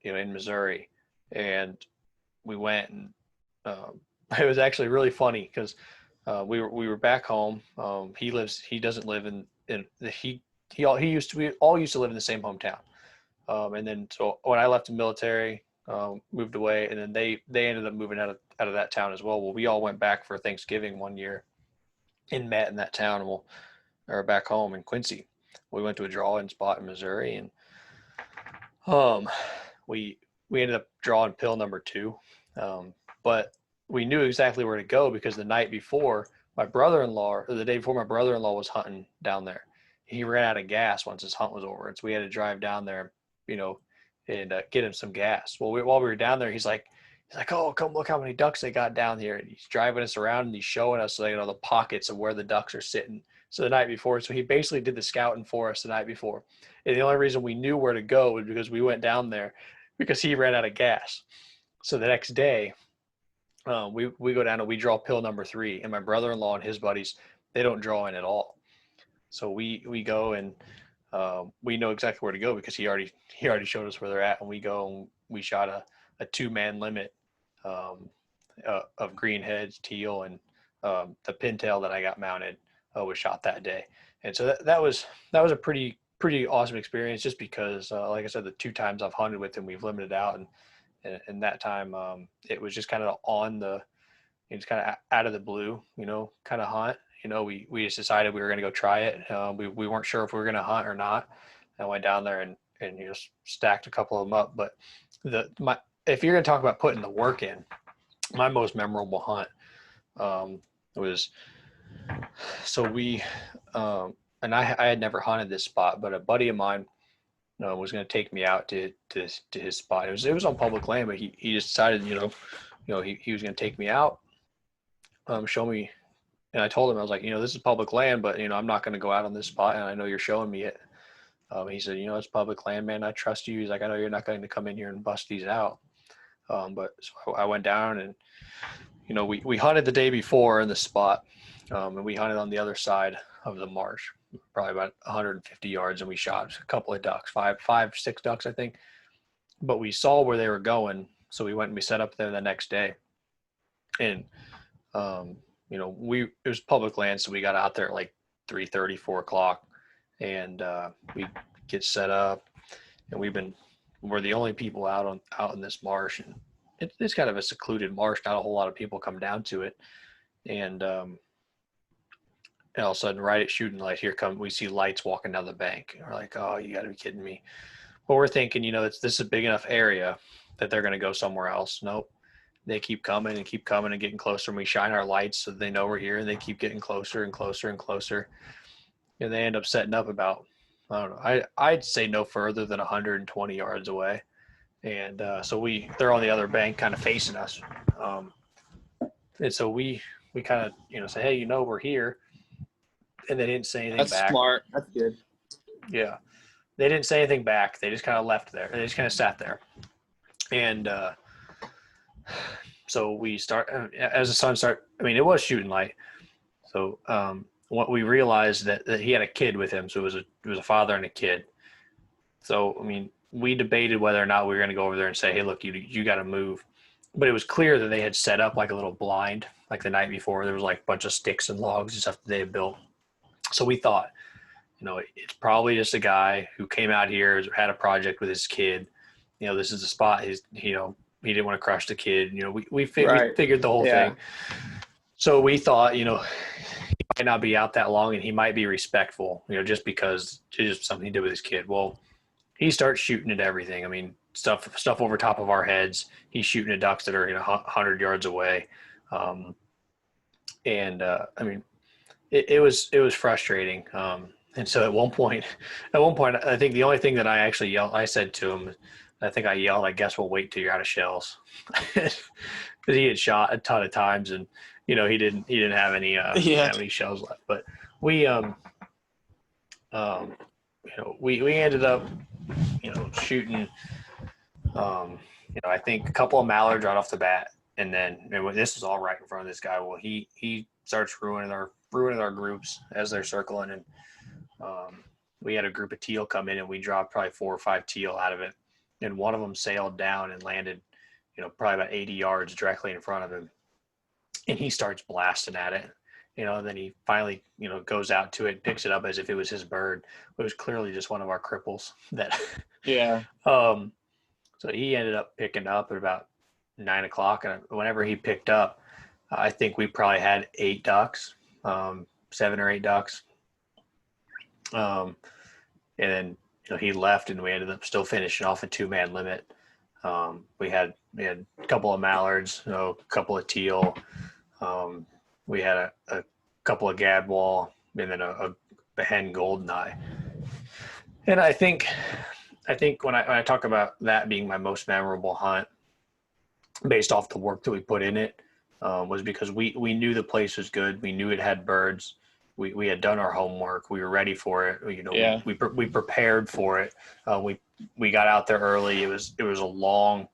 Missouri, and we went and it was actually really funny because we were back home. He doesn't live we all used to live in the same hometown. And then so when I left the military, moved away, and then they ended up moving out of that town as well. Well, we all went back for Thanksgiving one year and met in that town, or back home in Quincy. We went to a draw-in spot in Missouri, and we ended up drawing pill number 2. But we knew exactly where to go because the night before the day before my brother-in-law was hunting down there, he ran out of gas once his hunt was over. And so we had to drive down there, and get him some gas. Well, while we were down there, he's like, oh, come look how many ducks they got down here. And he's driving us around and he's showing us, the pockets of where the ducks are sitting. So the night before, so he basically did the scouting for us the night before. And the only reason we knew where to go was because we went down there because he ran out of gas. So the next day, we go down and we draw pill number 3, and my brother-in-law and his buddies, they don't draw in at all. So we go and we know exactly where to go because he already showed us where they're at, and we go and we shot a 2-man limit of greenheads, teal, and the pintail that I got mounted was shot that day. And so that was a pretty awesome experience just because like I said, the 2 times I've hunted with him, we've limited out, and that time it was just kind of it's kind of out of the blue, kind of hunt. We just decided we were going to go try it. We weren't sure if we were going to hunt or not. I went down there and just stacked a couple of them up. But if you're going to talk about putting the work in, my most memorable hunt was, so we and I had never hunted this spot, but a buddy of mine was going to take me out to his spot. It was on public land, but he just decided, he was going to take me out, show me. And I told him, I was like, this is public land, but, I'm not going to go out on this spot. And I know you're showing me it. He said, it's public land, man. I trust you. He's like, I know you're not going to come in here and bust these out. But so I went down and, we hunted the day before in the spot. And we hunted on the other side of the marsh, probably about 150 yards. And we shot a couple of ducks, 6 ducks, I think. But we saw where they were going. So we went and we set up there the next day. And, it was public land, so we got out there at like 3:30, 4 o'clock, and we get set up, and we're the only people out in this marsh, and it's kind of a secluded marsh. Not a whole lot of people come down to it, and all of a sudden, right at shooting light, we see lights walking down the bank. And we're like, oh, you got to be kidding me! But we're thinking, this is a big enough area that they're going to go somewhere else. Nope. They keep coming and getting closer, and we shine our lights so they know we're here, and they keep getting closer and closer and closer. And they end up setting up about I don't know. I'd say no further than 120 yards away. And so they're on the other bank kind of facing us. And so we kind of, say, hey, we're here. And they didn't say anything That's back. smart. That's good. Yeah. They didn't say anything back. They just kind of left there. They just kind of sat there. And so we start, as the sun started, it was shooting light. So what we realized that he had a kid with him. So it was a father and a kid. So, we debated whether or not we were going to go over there and say, hey, look, you got to move. But it was clear that they had set up like a little blind, like the night before. There was like a bunch of sticks and logs and stuff that they had built. So we thought, it's probably just a guy who came out here, had a project with his kid. This is the spot. He didn't want to crush the kid. We figured the whole thing. So we thought, he might not be out that long and he might be respectful, just because it's just something he did with his kid. Well, he starts shooting at everything. Stuff over top of our heads. He's shooting at ducks that are 100 yards away. It was frustrating. And so at one point, I think the only thing that I actually yelled, I said to him, I think I yelled, I guess we'll wait till you're out of shells. Because he had shot a ton of times and, he didn't have any, have any shells left. But we ended up, shooting, I think a couple of mallards right off the bat. And then this was all right in front of this guy. Well, he starts ruining our groups as they're circling. And we had a group of teal come in and we dropped probably 4 or 5 teal out of it. And one of them sailed down and landed, probably about 80 yards directly in front of him. And he starts blasting at it. And then he finally, goes out to it, picks it up as if it was his bird. It was clearly just one of our cripples that. Yeah. So he ended up picking up at about 9 o'clock. And whenever he picked up, I think we probably had 8 ducks, 7 or 8 ducks. And then, he left and we ended up still finishing off a 2-man limit. We had a couple of mallards, a couple of teal. We had a couple of gadwall and then a hen goldeneye. And I think when I talk about that being my most memorable hunt, based off the work that we put in it, was because we knew the place was good. We knew it had birds. We had done our homework. We were ready for it. We prepared for it. We got out there early. It was a long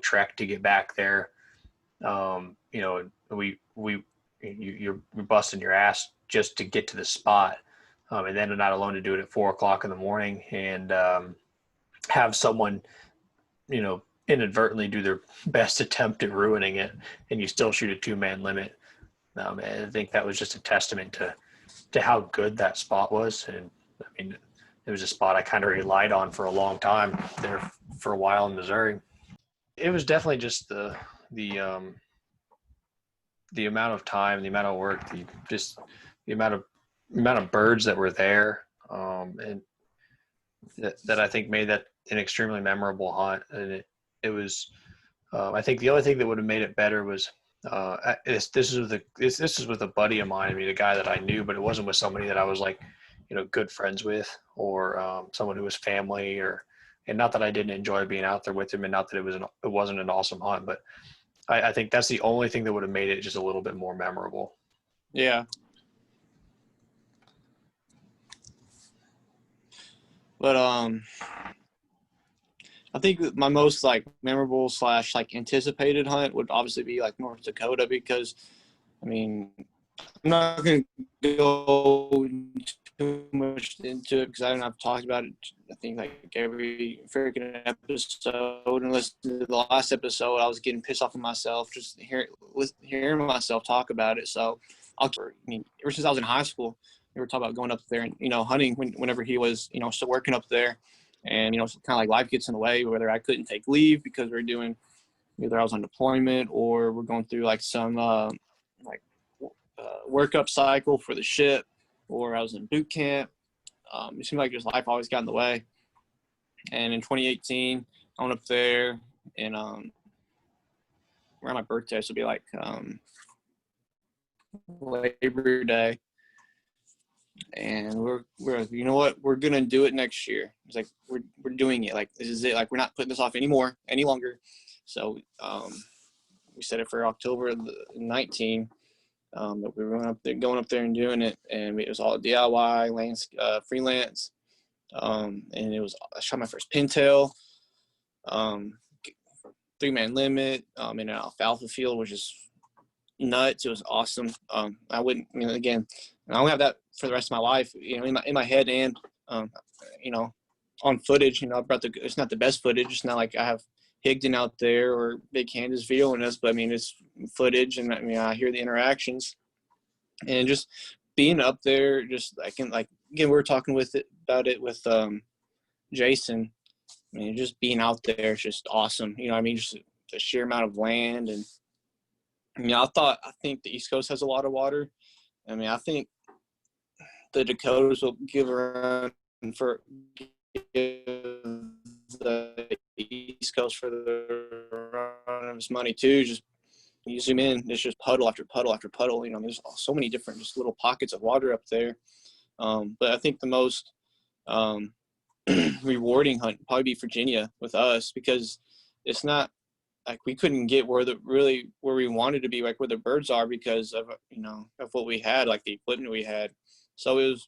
trek to get back there. You're busting your ass just to get to the spot, and then not alone to do it at 4 o'clock in the morning and have someone, inadvertently do their best attempt at ruining it, and you still shoot a 2-man limit. I think that was just a testament to how good that spot was. And it was a spot I kind of relied on for a long time there for a while in Missouri. It was definitely just the amount of time, the amount of work, the amount of birds that were there, and that I think made that an extremely memorable hunt. And it was, I think the only thing that would have made it better was, this is with a buddy of mine. A guy that I knew, but it wasn't with somebody that I was like, good friends with, or someone who was family, and not that I didn't enjoy being out there with him, and not that it wasn't an awesome hunt, but I think that's the only thing that would have made it just a little bit more memorable. Yeah. But I think my most memorable / anticipated hunt would obviously be North Dakota, because I'm not going to go too much into it because I don't have talked about it. I think every freaking episode, and listen to the last episode, I was getting pissed off at myself just hearing myself talk about it. So ever since I was in high school, we were talking about going up there and hunting whenever he was still working up there, and kind of life gets in the way, whether I couldn't take leave because we're doing either I was on deployment or we're going through some workup cycle for the ship, or I was in boot camp. It seemed like just life always got in the way. And in 2018, I went up there and around my birthday, so it'll be Labor Day. And we're you know what, we're gonna do it next year. It's like we're doing it. Like, this is it. Like, we're not putting this off any longer. So we set it for October 19. That we were going up there and doing it, and it was all DIY, freelance. And I shot my first pintail, 3-man limit, in an alfalfa field, which is nuts. It was awesome. I wouldn't, again, I don't have that for the rest of my life, in my head, and, on footage, it's not the best footage. It's not like I have Higdon out there or Big Hand is videoing us, but it's footage, and I hear the interactions, and just being up there, just again, we were talking about it with Jason. Just being out there is just awesome. Just the sheer amount of land, and I think the East Coast has a lot of water. I think the Dakotas will give a run for the East Coast for the run of his money too. Just you zoom in, there's just puddle after puddle after puddle. There's so many different just little pockets of water up there. But I think the most rewarding hunt would probably be Virginia with us, because it's not like we couldn't get where we wanted to be, like where the birds are, because of of what we had, like the equipment we had. So it was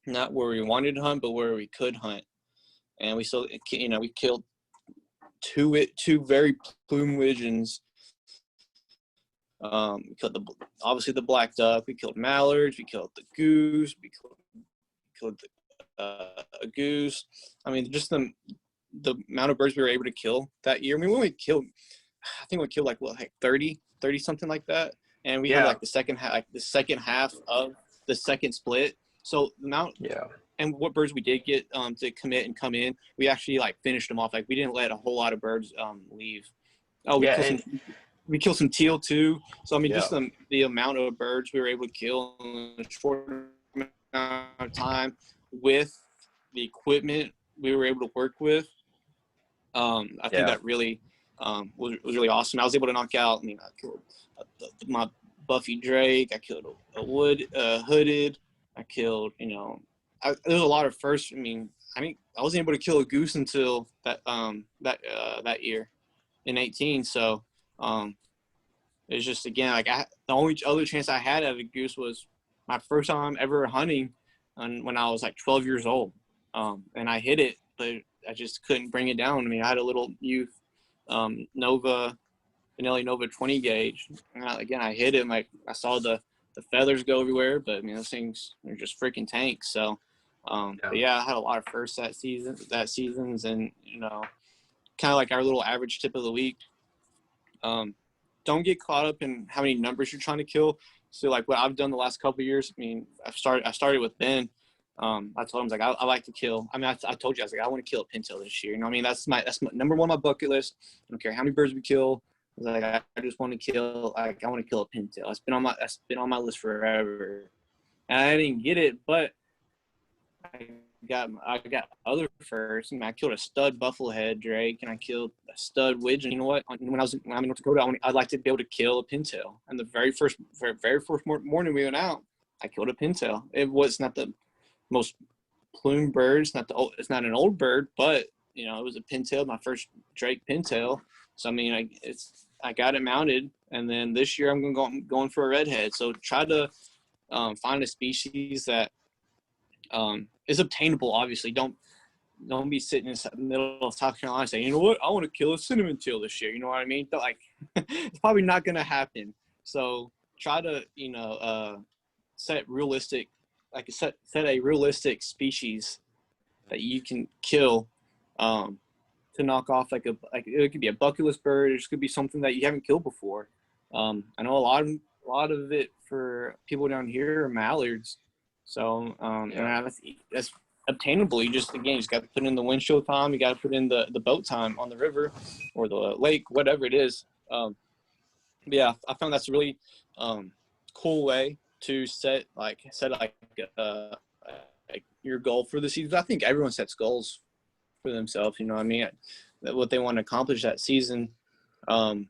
not where we wanted to hunt, but where we could hunt. And we still, we killed two very plume widgeons. We killed obviously the black duck. We killed mallards. We killed the goose. We killed a goose. Just the amount of birds we were able to kill that year. We only killed, I think we killed like 30 something like that. And we had like the second half of the second split. So the amount, and what birds we did get to commit and come in, we actually finished them off. Like, we didn't let a whole lot of birds leave. Oh, we killed some teal too. So just the amount of birds we were able to kill in a short amount of time with the equipment we were able to work with. I think that really was really awesome. I was able to knock out. I killed my Buffy Drake. I killed a hooded. I killed. There's a lot of firsts. I wasn't able to kill a goose until that year in 18. So it's just, again, the only other chance I had at a goose was my first time ever hunting, when I was 12 years old, and I hit it, but I just couldn't bring it down. I had a little youth Benelli Nova 20 gauge. And I hit it. I saw the feathers go everywhere, but those things are just freaking tanks. So, but I had a lot of firsts that seasons, and kind of like our little average tip of the week. Don't get caught up in how many numbers you're trying to kill. So what I've done the last couple of years, I started with Ben. I told him, I like to kill. I told you, I want to kill a pintail this year. That's my number one on my bucket list. I don't care how many birds we kill. I just want to kill. I want to kill a pintail. That's been on my list forever, and I didn't get it, but I got other firsts. I killed a stud bufflehead drake, and I killed a stud widgeon. You know what? When I'm in North Dakota, I'd like to be able to kill a pintail. And the very first morning we went out, I killed a pintail. It was not the most plumed bird. It's not an old bird, but it was a pintail, my first drake pintail. So I got it mounted, and then this year I'm going for a redhead. So try to find a species that is obtainable. Obviously, don't be sitting in the middle of South Carolina saying, you know what, I want to kill a cinnamon teal this year. You know what I mean? It's probably not going to happen. So try to set a realistic species that you can kill to knock off it could be a bucket list bird. It could be something that you haven't killed before. I know a lot of it for people down here are mallards. So that's obtainable. You just got to put in the windshield time. You got to put in the boat time on the river or the lake, whatever it is. I found that's a really cool way to set your goal for the season. I think everyone sets goals for themselves. What they want to accomplish that season. And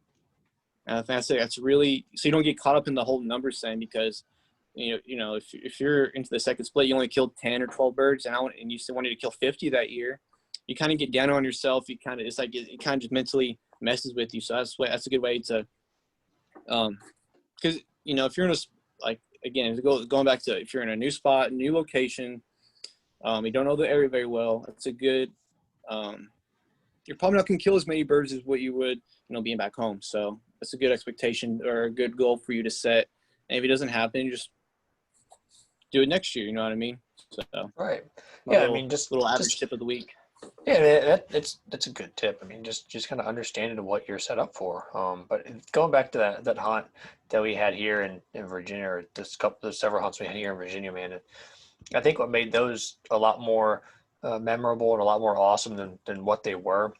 I think that's really, so you don't get caught up in the whole numbers thing, because if you're into the second split, you only killed 10 or 12 birds, and you still wanted to kill 50 that year, you kind of get down on yourself. You kind of, it's like it kind of just mentally messes with you. So that's a good way to, because if you're in going back to, if you're in a new spot, new location, you don't know the area very well, it's a good, you're probably not going to kill as many birds as what you would, being back home. So that's a good expectation or a good goal for you to set. And if it doesn't happen, you just do it next year. You know what I mean? So right. Yeah. I mean, just little average tip of the week. Yeah, that's a good tip. I mean, just kind of understanding what you're set up for. But going back to that hunt that we had here in Virginia, or the several hunts we had here in Virginia, man, I think what made those a lot more memorable and a lot more awesome than what they were.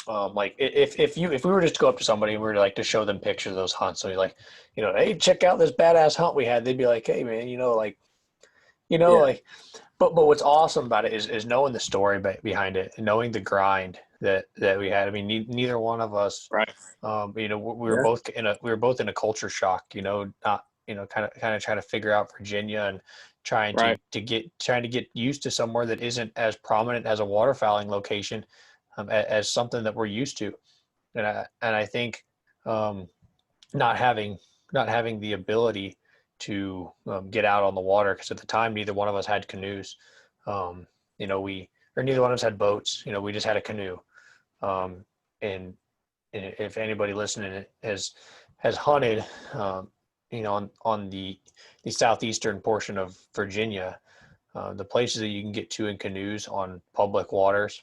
Like if we were just to go up to somebody and we were like to show them pictures of those hunts, so you're like, hey, check out this badass hunt we had, they'd be like, hey man, like, but what's awesome about it is knowing the story behind it and knowing the grind that we had. I mean, neither one of us, right? We were both in a culture shock, not kind of trying to figure out Virginia and trying to get used to somewhere that isn't as prominent as a waterfowling location, as something that we're used to, and I think not having the ability to get out on the water, because at the time neither one of us had canoes, neither one of us had boats, we just had a canoe, and if anybody listening has hunted on the southeastern portion of Virginia, the places that you can get to in canoes on public waters,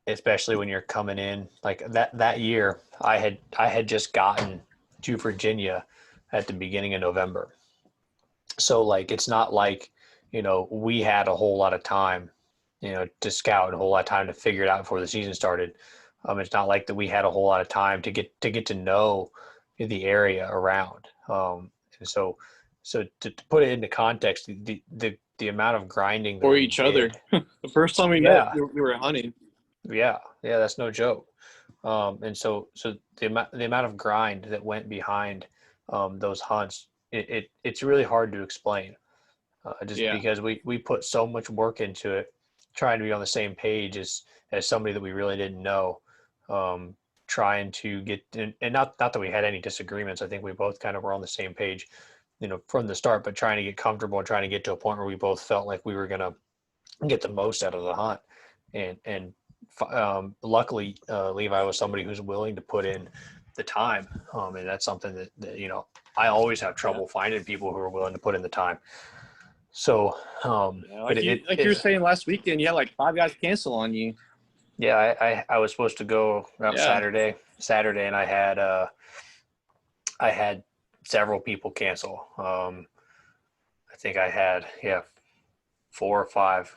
especially when you're coming in like that year, I had just gotten to Virginia at the beginning of November. So like, it's not like, we had a whole lot of time, to scout, and a whole lot of time to figure it out before the season started. It's not like that we had a whole lot of time to get to know the area around. And so to put it into context, the amount of grinding for each other. The first time we met, we were hunting. Yeah, that's no joke. And so the amount of grind that went behind those hunts, it's really hard to explain. Because we put so much work into it, trying to be on the same page as somebody that we really didn't know, trying to get, and not that we had any disagreements. I think we both kind of were on the same page, from the start, but trying to get comfortable and trying to get to a point where we both felt like we were going to get the most out of the hunt. And luckily, Levi was somebody who's willing to put in the time. And that's something that I always have trouble finding people who are willing to put in the time. So, you were saying last weekend, you had like 5 guys cancel on you. Yeah, I was supposed to go out Saturday, and I had several people cancel. I think I had 4 or 5.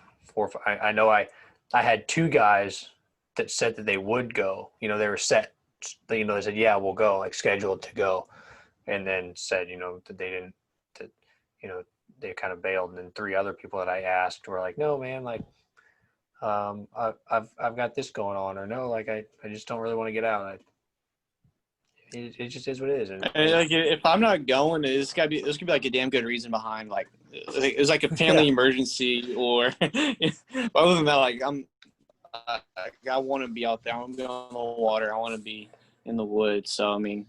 I know I had 2 guys that said that they would go. They were set. They said, yeah, we'll go, like scheduled to go, and then said that they didn't. That they kind of bailed. And then 3 other people that I asked were like, no, man, like, I've got this going on, or no, like I just don't really want to get out. It just is what it is. And like, if I'm not going, there's gonna be like a damn good reason behind. Like it was like a family emergency, or other than that, like I want to be out there. I want to be on the water. I want to be in the woods. So I mean,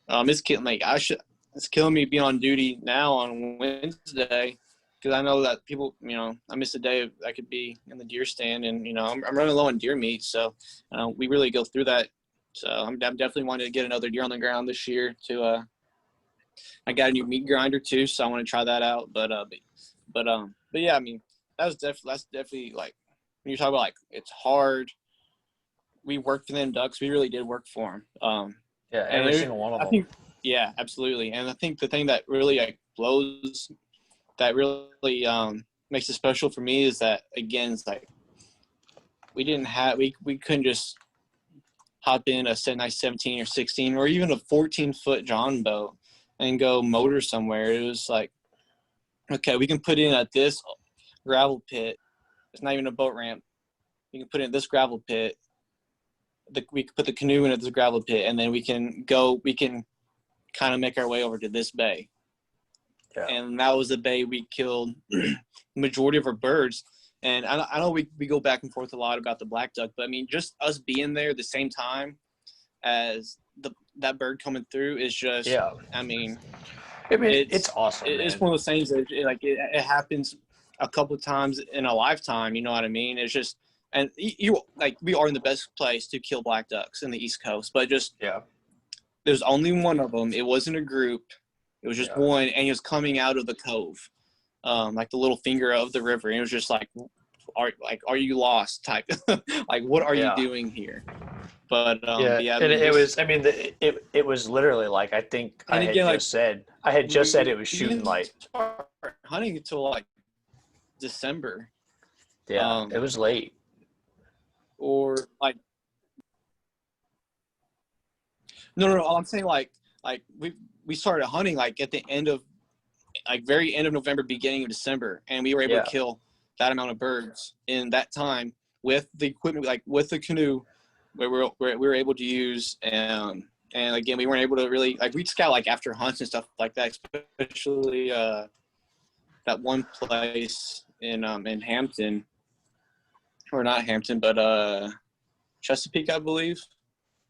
it's killing me being on duty now on Wednesday, because I know that people, I miss a day I could be in the deer stand, and I'm running low on deer meat, so we really go through that. So I'm definitely wanting to get another deer on the ground this year. I got a new meat grinder too, so I want to try that out. But yeah, I mean, that's definitely like, when you talk about like it's hard. We worked for them ducks. We really did work for them. Every single one of them. Yeah, absolutely. And I think the thing that really like really makes it special for me is that, again, it's like we couldn't just hop in a nice 17 or 16 or even a 14-foot John boat and go motor somewhere. It was like, okay, we can put in at this gravel pit. It's not even a boat ramp. We can put in this gravel pit. We can put the canoe in at this gravel pit, and then we can kind of make our way over to this bay. and that was the day we killed the majority of our birds. And I know we go back and forth a lot about the black duck, but I mean, just us being there at the same time as that bird coming through is just, I mean, it's awesome. It's one of those things that it happens a couple of times in a lifetime. You know what I mean? It's just, and you like, we are in the best place to kill black ducks in the East Coast, but just there's only one of them. It wasn't a group. It was just one, and he was coming out of the cove, like the little finger of the river. And it was just like, are you lost type? Like, what are you doing here? But it was. I mean, it was literally like, I think I had just said it was shooting light. Hunting until like December. Yeah, it was late. Or like, no. I'm saying like we started hunting like at the end of, like, very end of November, beginning of December, and we were able to kill that amount of birds in that time with the equipment, like with the canoe where we were able to use. And again, we weren't able to really, like, we'd scout like after hunts and stuff like that, especially that one place in Hampton, or not Hampton, but Chesapeake, I believe.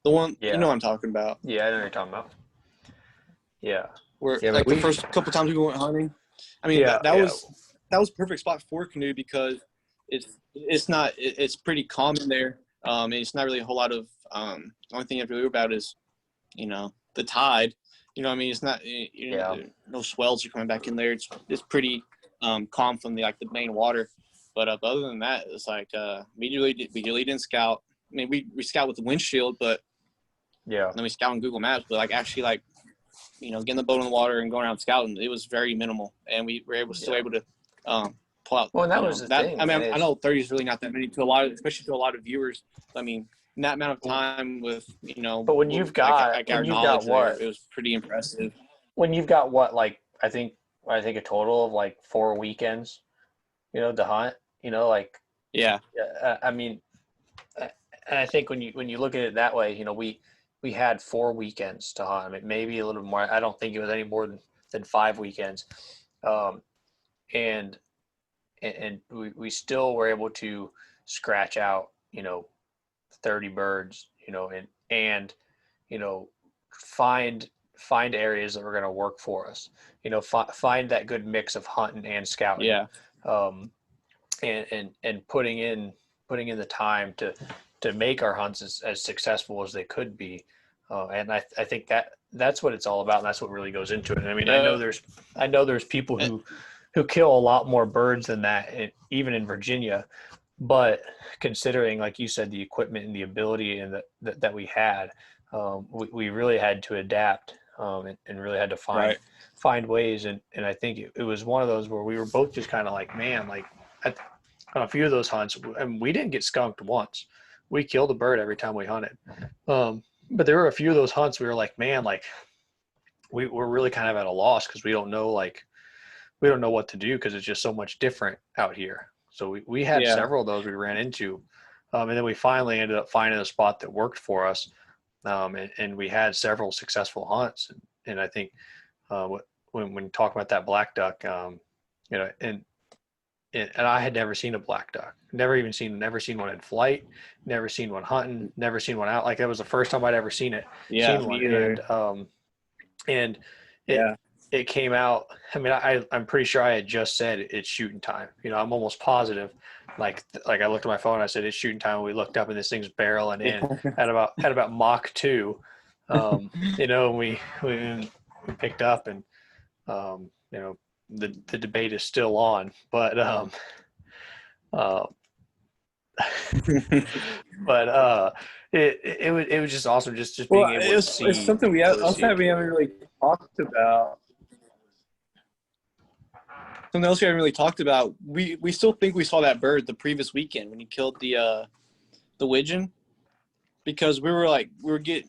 The one, you know what I'm talking about. Yeah, I know what you're talking about. Yeah. Where like the first couple times we went hunting, I mean, that was a perfect spot for a canoe because it's pretty calm in there. And it's not really a whole lot of the only thing you have to worry about is, you know, the tide. You know what I mean? It's not, no swells are coming back in there. It's pretty calm from the main water. But other than that, it's like we really didn't scout. I mean, we scout with the windshield, but and then we scout on Google Maps. But like, actually, like, you know, getting the boat in the water and going around scouting, it was very minimal, and we were still able to pull out. Well, and that was the thing. I mean, I know 30 is really not that many especially to a lot of viewers. I mean, in that amount of time with, you know. But when you've got, what, it was pretty impressive. When you've got what, like, I think a total of like 4 weekends, you know, to hunt, you know, like. Yeah. I mean, and I think when you look at it that way, you know, we had 4 weekends to hunt. I mean, maybe a little bit more. I don't think it was any more than 5 weekends. And we still were able to scratch out, you know, 30 birds, you know, and you know, find areas that were going to work for us, you know, find that good mix of hunting and scouting. Yeah. And putting in the time to make our hunts as successful as they could be. And I think that's what it's all about. And that's what really goes into it. And I mean, I know there's people who kill a lot more birds than that, even in Virginia, but considering, like you said, the equipment and the ability and that we had, we really had to adapt, and really had to find ways. And I think it was one of those where we were both just kind of like, man, like on a few of those hunts, and we didn't get skunked once. We killed a bird every time we hunted. But there were a few of those hunts we were like, man, like we're really kind of at a loss because we don't know what to do because it's just so much different out here. So we had several of those we ran into. And then we finally ended up finding a spot that worked for us. And we had several successful hunts. And I think when talking about that black duck, you know, and I had never seen a black duck, never seen one in flight, never seen one hunting, never seen one out. Like, that was the first time I'd ever seen it. Yeah. Seen one. And it came out. I mean, I'm pretty sure I had just said it's shooting time. You know, I'm almost positive. Like I looked at my phone, I said it's shooting time. And we looked up and this thing's barreling in at about Mach 2. You know, and we picked up, and you know, the debate is still on, but it was just awesome just being able to see. It's something we haven't really talked about. Something else we haven't really talked about. We still think we saw that bird the previous weekend when he killed the widgeon, because you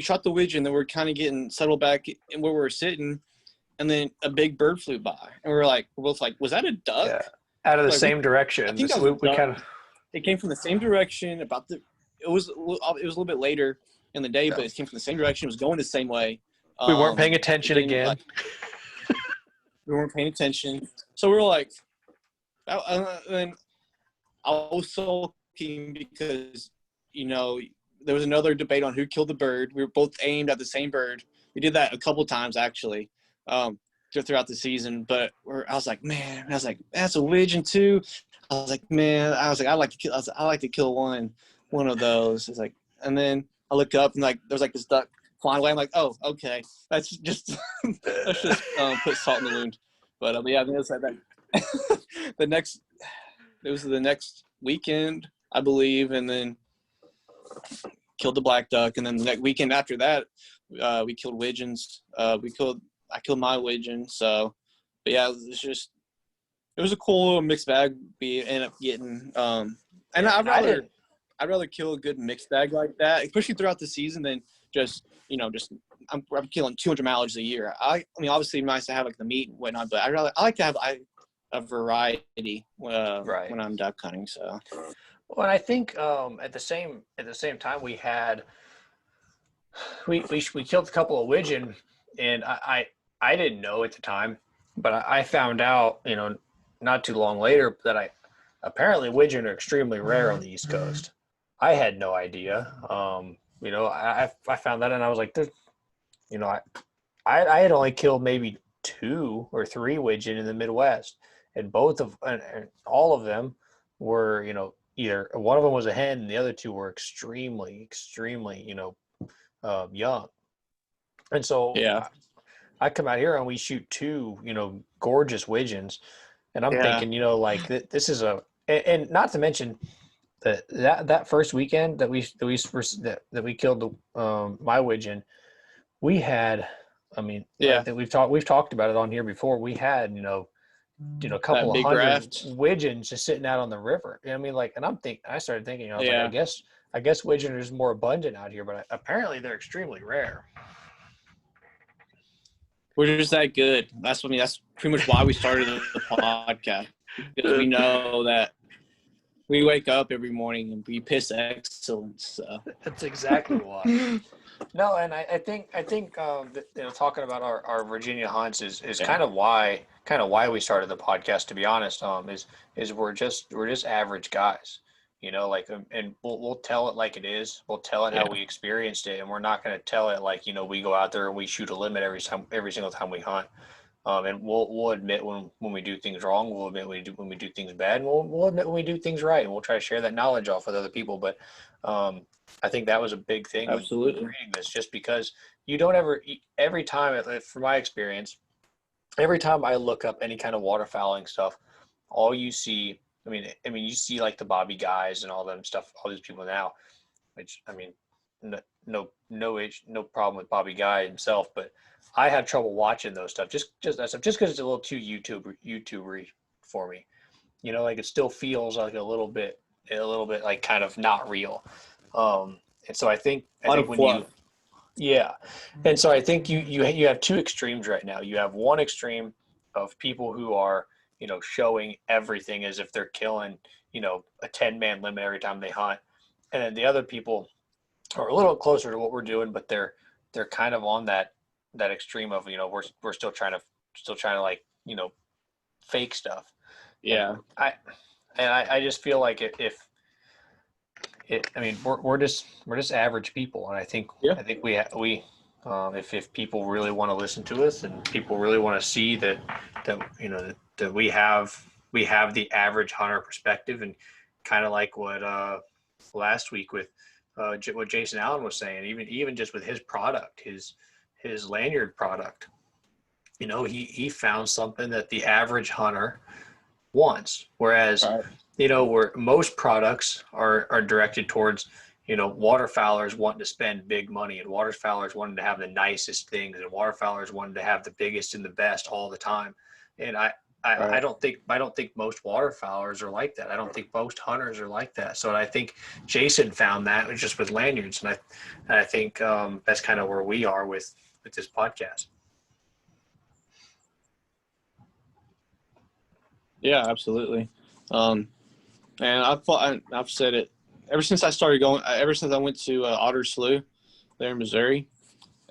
shot the widgeon, then we're kind of getting settled back in where we were sitting, and then a big bird flew by, and we're both like, was that a duck? Yeah. Out of the same direction. I think we kind of. It came from the same direction. It was a little bit later in the day, but it came from the same direction. It was going the same way. We weren't paying attention again. we weren't paying attention. So we were like, and I was sulking because, there was another debate on who killed the bird. We were both aimed at the same bird. We did that a couple times actually, throughout the season. But I was like, that's a widgeon too. I was like, I'd like to kill. I like to kill one of those. It's like, and then I look up and like there's like this duck flying away. I'm like, oh, okay, that's just put salt in the wound. But yeah, I think it was like that. It was the next weekend, I believe, and then killed the black duck, and then the next weekend after that, we killed widgeons. I killed my widgeon. So, but yeah, it was a cool little mixed bag we ended up getting. And I'd rather kill a good mixed bag like that, especially throughout the season, than just I'm killing 200 mallards a year. I mean, obviously nice to have like the meat and whatnot, but I like to have a variety when I'm duck hunting. So. Well, and I think at the same time we killed a couple of widgeon, and I didn't know at the time, but I found out not too long later that apparently widgeon are extremely rare on the East Coast. I had no idea. I found that and I was like, I had only killed maybe 2 or 3 widgeon in the Midwest, and all of them were either one of them was a hen and the other 2 were extremely young. And so yeah, I come out here and we shoot 2 gorgeous widgeons, and I'm thinking like this is and not to mention that first weekend that we killed my widgeon, we had, I mean, I think we've talked about it on here before. We had a couple of hundred widgeons just sitting out on the river. I mean, like, and I started thinking, I was like, I guess widgeon is more abundant out here, but apparently they're extremely rare. We're just that good. That's pretty much why we started the podcast, because we know that we wake up every morning and we piss excellence. So. That's exactly why. No, and I think talking about our Virginia hunts is kind of why we started the podcast. To be honest, is we're just average guys, and we'll tell it like it is. We'll tell it how we experienced it, and we're not going to tell it like we go out there and we shoot a limit every single time we hunt. And we'll admit when we do things wrong. We'll admit when we do things bad, and we'll admit when we do things right. And we'll try to share that knowledge off with other people. But I think that was a big thing. Absolutely. Reading this, just because you don't every time, from my experience, every time I look up any kind of waterfowling stuff, all you see, I mean, you see like the Bobby guys and all them stuff, all these people now, which, I mean, no problem with Bobby Guy himself, but I have trouble watching those stuff just because it's a little too YouTubery for me. Like it still feels like a little bit like kind of not real. And so I think when and so I think you have 2 extremes right now. You have one extreme of people who are showing everything as if they're killing a 10-man limit every time they hunt, and then the other people are a little closer to what we're doing, but they're kind of on that extreme of we're still trying to like fake stuff. Yeah. And I just feel like I mean we're just average people, and I think we if people really want to listen to us and people really want to see that we have the average hunter perspective, and kind of like what last week with what Jason Allen was saying, even just with his product, his lanyard product, he found something that the average hunter wants, whereas where most products are directed towards waterfowlers wanting to spend big money, and waterfowlers wanting to have the nicest things, and waterfowlers wanting to have the biggest and the best all the time. And I don't think most waterfowlers are like that. I don't think most hunters are like that. So I think Jason found that just with lanyards, and I think that's kind of where we are with this podcast. Yeah, absolutely. And I've said it ever since I went to Otter Slough there in Missouri.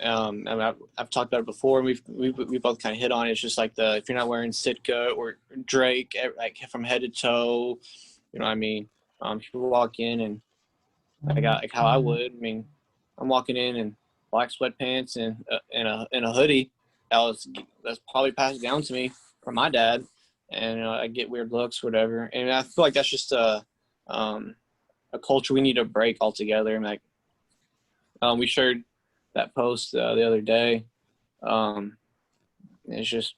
I mean, I've talked about it before, and we both kind of hit on it. It's just like if you're not wearing Sitka or Drake, like from head to toe, you know what I mean? People walk in and I got like how I would. I mean, I'm walking in black sweatpants and a hoodie. That's probably passed down to me from my dad, and I get weird looks, whatever. And I feel like that's just a culture we need to break altogether. And like we shared that post the other day. It's just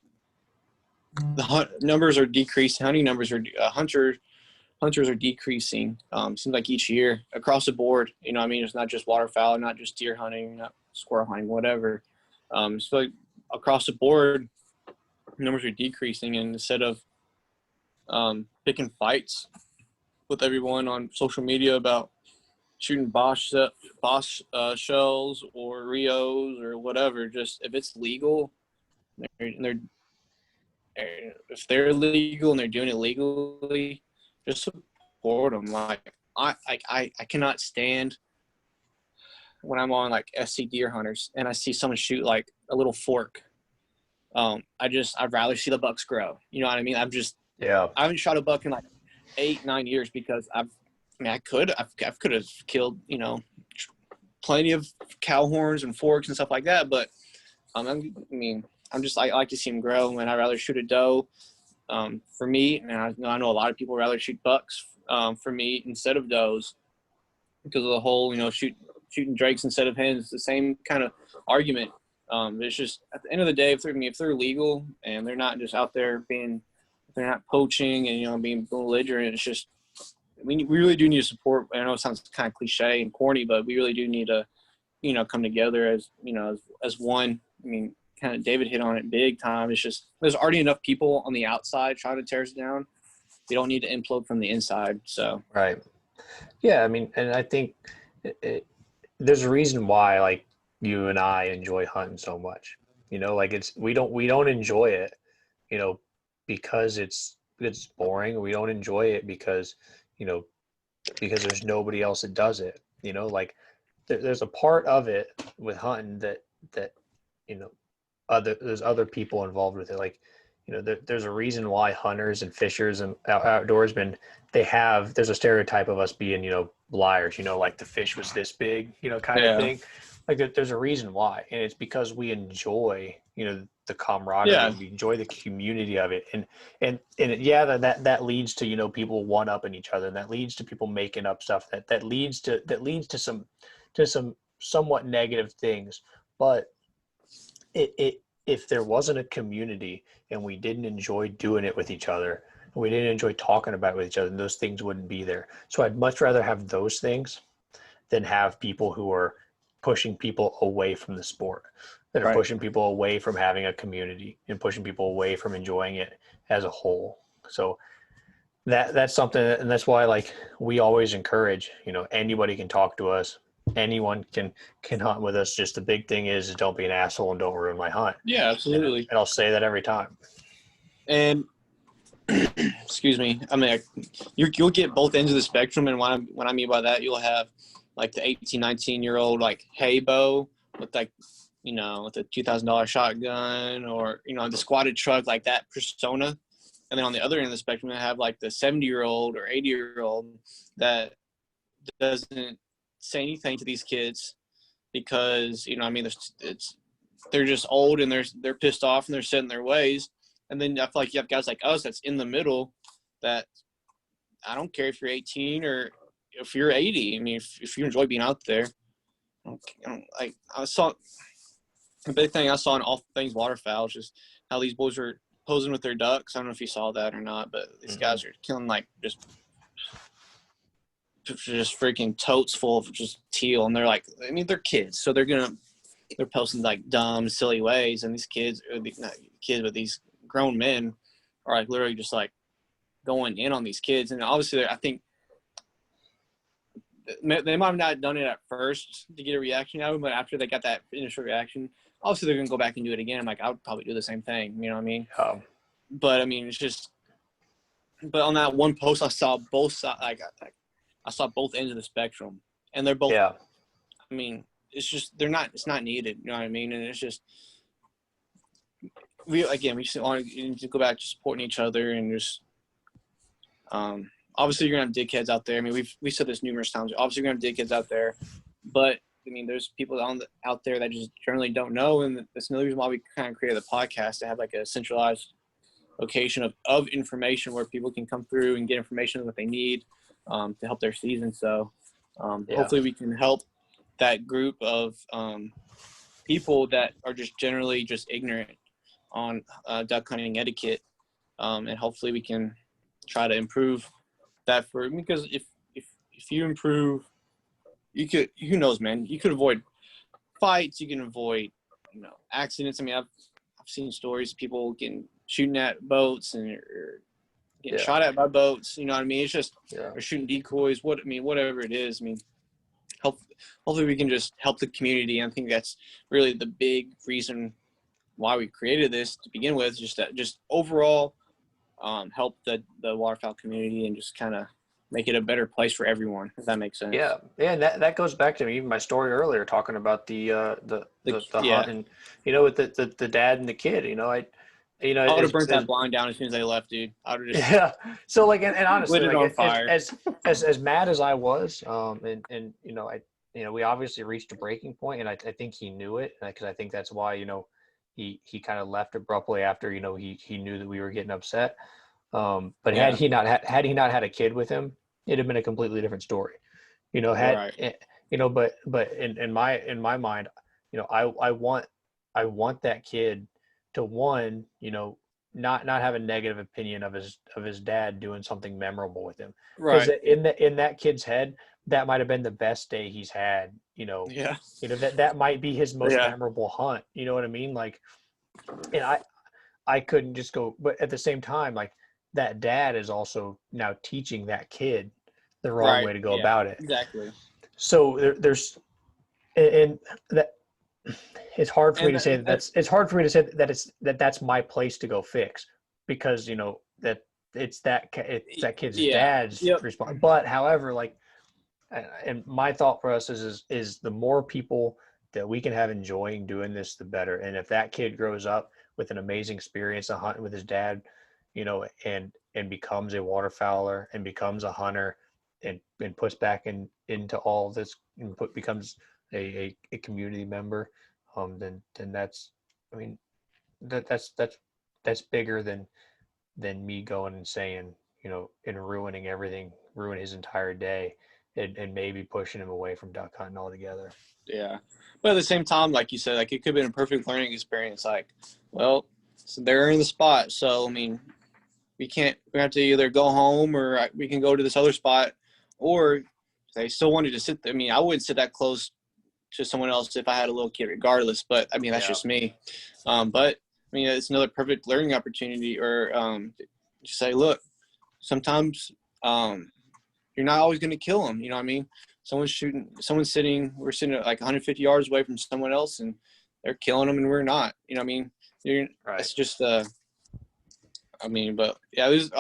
the numbers are decreasing. Hunting numbers are hunters are decreasing. Seems like each year across the board. You know, what I mean, it's not just waterfowl, not just deer hunting, not squirrel hunting, whatever. So like across the board, numbers are decreasing, and instead of picking fights with everyone on social media about shooting Bosch shells or Rios or whatever, just if it's legal, if they're legal and they're doing it legally, just support them. Like I cannot stand when I'm on like SC Deer Hunters and I see someone shoot like a little fork. I'd rather see the bucks grow. You know what I mean? I haven't shot a buck in like 8-9 years because I could have killed, plenty of cow horns and forks and stuff like that. But I like to see them grow, and I'd rather shoot a doe for meat. And I know a lot of people rather shoot bucks for meat instead of does because of the whole, shooting drakes instead of hens. It's the same kind of argument. It's just at the end of the day, if they're legal and they're not just out there if they're not poaching and being belligerent, it's just we really do need to support. I know it sounds kind of cliche and corny, but we really do need to come together as as one. I mean, kind of David hit on it big time. It's just there's already enough people on the outside trying to tear us down. We don't need to implode from the inside. So right, yeah. I mean, and I think there's a reason why like you and I enjoy hunting so much. Like we don't enjoy it, because it's boring. We don't enjoy it because because there's nobody else that does it. Like there's a part of it with hunting that there's other people involved with it. Like there's a reason why hunters and fishers and outdoorsmen there's a stereotype of us being liars. Like the fish was this big, kind of thing. Like there's a reason why, and it's because we enjoy the camaraderie. Yeah. We enjoy the community of it, and yeah, that leads to people one-upping each other, and that leads to people making up stuff that leads to some somewhat negative things. But if there wasn't a community and we didn't enjoy doing it with each other, we didn't enjoy talking about it with each other, those things wouldn't be there. So I'd much rather have those things than have people who are pushing people away from the sport, that are pushing people away from having a community and pushing people away from enjoying it as a whole. So that's something, and that's why like we always encourage, anybody can talk to us, anyone can hunt with us. Just the big thing is don't be an asshole and don't ruin my hunt. Yeah, absolutely. And I'll say that every time. And excuse me, I mean, you'll get both ends of the spectrum, and what I mean by that, you'll have like the 18, 19-year-old like hey bo with like with a $2,000 shotgun or the squatted truck, like that persona. And then on the other end of the spectrum, you have like the 70-year-old or 80-year-old that doesn't say anything to these kids because they're just old and they're pissed off and they're set in their ways. And then I feel like you have guys like us that's in the middle that I don't care if you're 18 or if you're 80. I mean, if you enjoy being out there, I saw the big thing I saw in all things waterfowl is just how these boys are posing with their ducks. I don't know if you saw that or not, but these guys are killing like just freaking totes full of just teal, and they're like, I mean, they're kids, so they're posting like dumb, silly ways, and these kids, or not kids, but these grown men are like literally just like going in on these kids, and obviously I think they might have not done it at first to get a reaction out of them, but after they got that initial reaction, obviously they're gonna go back and do it again. I'm like, I would probably do the same thing, you know what I mean? But I mean, it's just, but on that one post, I saw both sides. I saw both ends of the spectrum, and they're both. Yeah. I mean, it's not needed. You know what I mean? And it's just, we just want to go back to supporting each other and just, obviously you're gonna have dickheads out there. I mean, we said this numerous times. Obviously you're gonna have dickheads out there, but I mean, there's people out there that just generally don't know, and that's another reason why we kind of created the podcast, to have like a centralized location of information where people can come through and get information that they need to help their season. So hopefully we can help that group of people that are just generally just ignorant on duck hunting etiquette, and hopefully we can try to improve that because if you improve, you could, who knows, man, you could avoid fights, you can avoid accidents. I mean, I've seen stories of people shooting at boats and or getting shot at by boats. You know what I mean? It's just or shooting decoys. Whatever it is. I mean, hopefully we can just help the community. And I think that's really the big reason why we created this to begin with. Just overall help the waterfowl community and just kind of make it a better place for everyone, if that makes sense. Yeah, and that goes back to even my story earlier, talking about the hunt, and with the dad and the kid. I would have burnt that blind down as soon as they left, dude. I would have just So and honestly, lit it on fire. As mad as I was, and we obviously reached a breaking point, and I think he knew it, because I think that's why he kind of left abruptly after he knew that we were getting upset. But had he not had a kid with him, it'd have been a completely different story. But in my mind, I want that kid to, one, not have a negative opinion of his dad doing something memorable with him. Because in that kid's head, that might have been the best day he's had. That might be his most memorable hunt. You know what I mean? Like, and I couldn't just go, but at the same time, like, that dad is also now teaching that kid the wrong way to go about it. Exactly. So there's, and that it's hard for me to say that that's my place to go fix, because that it's that kid's dad's response. But however, like, and my thought process is the more people that we can have enjoying doing this, the better. And if that kid grows up with an amazing experience of hunting with his dad, and becomes a waterfowler and becomes a hunter and puts back into all this and becomes a community member, then that's, I mean, that's bigger than me going and saying, and ruining his entire day, and maybe pushing him away from duck hunting altogether. Yeah. But at the same time, like you said, like, it could have been a perfect learning experience. Like, well, so they're in the spot. So, I mean, we have to either go home, or we can go to this other spot, or they still wanted to sit there. I mean, I wouldn't sit that close to someone else if I had a little kid regardless, but I mean, that's just me. But I mean, it's another perfect learning opportunity, or just say, look, sometimes you're not always going to kill them. You know what I mean? We're sitting at like 150 yards away from someone else, and they're killing them, and we're not. You know what I mean? It's just I mean, but yeah, there's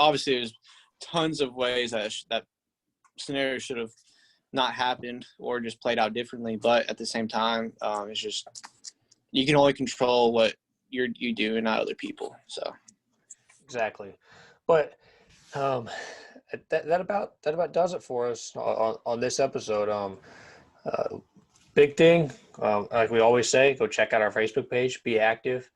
tons of ways that scenario should have not happened or just played out differently. But at the same time, it's just, you can only control what you do and not other people. So exactly. But that about does it for us on this episode. Big thing, like we always say, go check out our Facebook page, be active.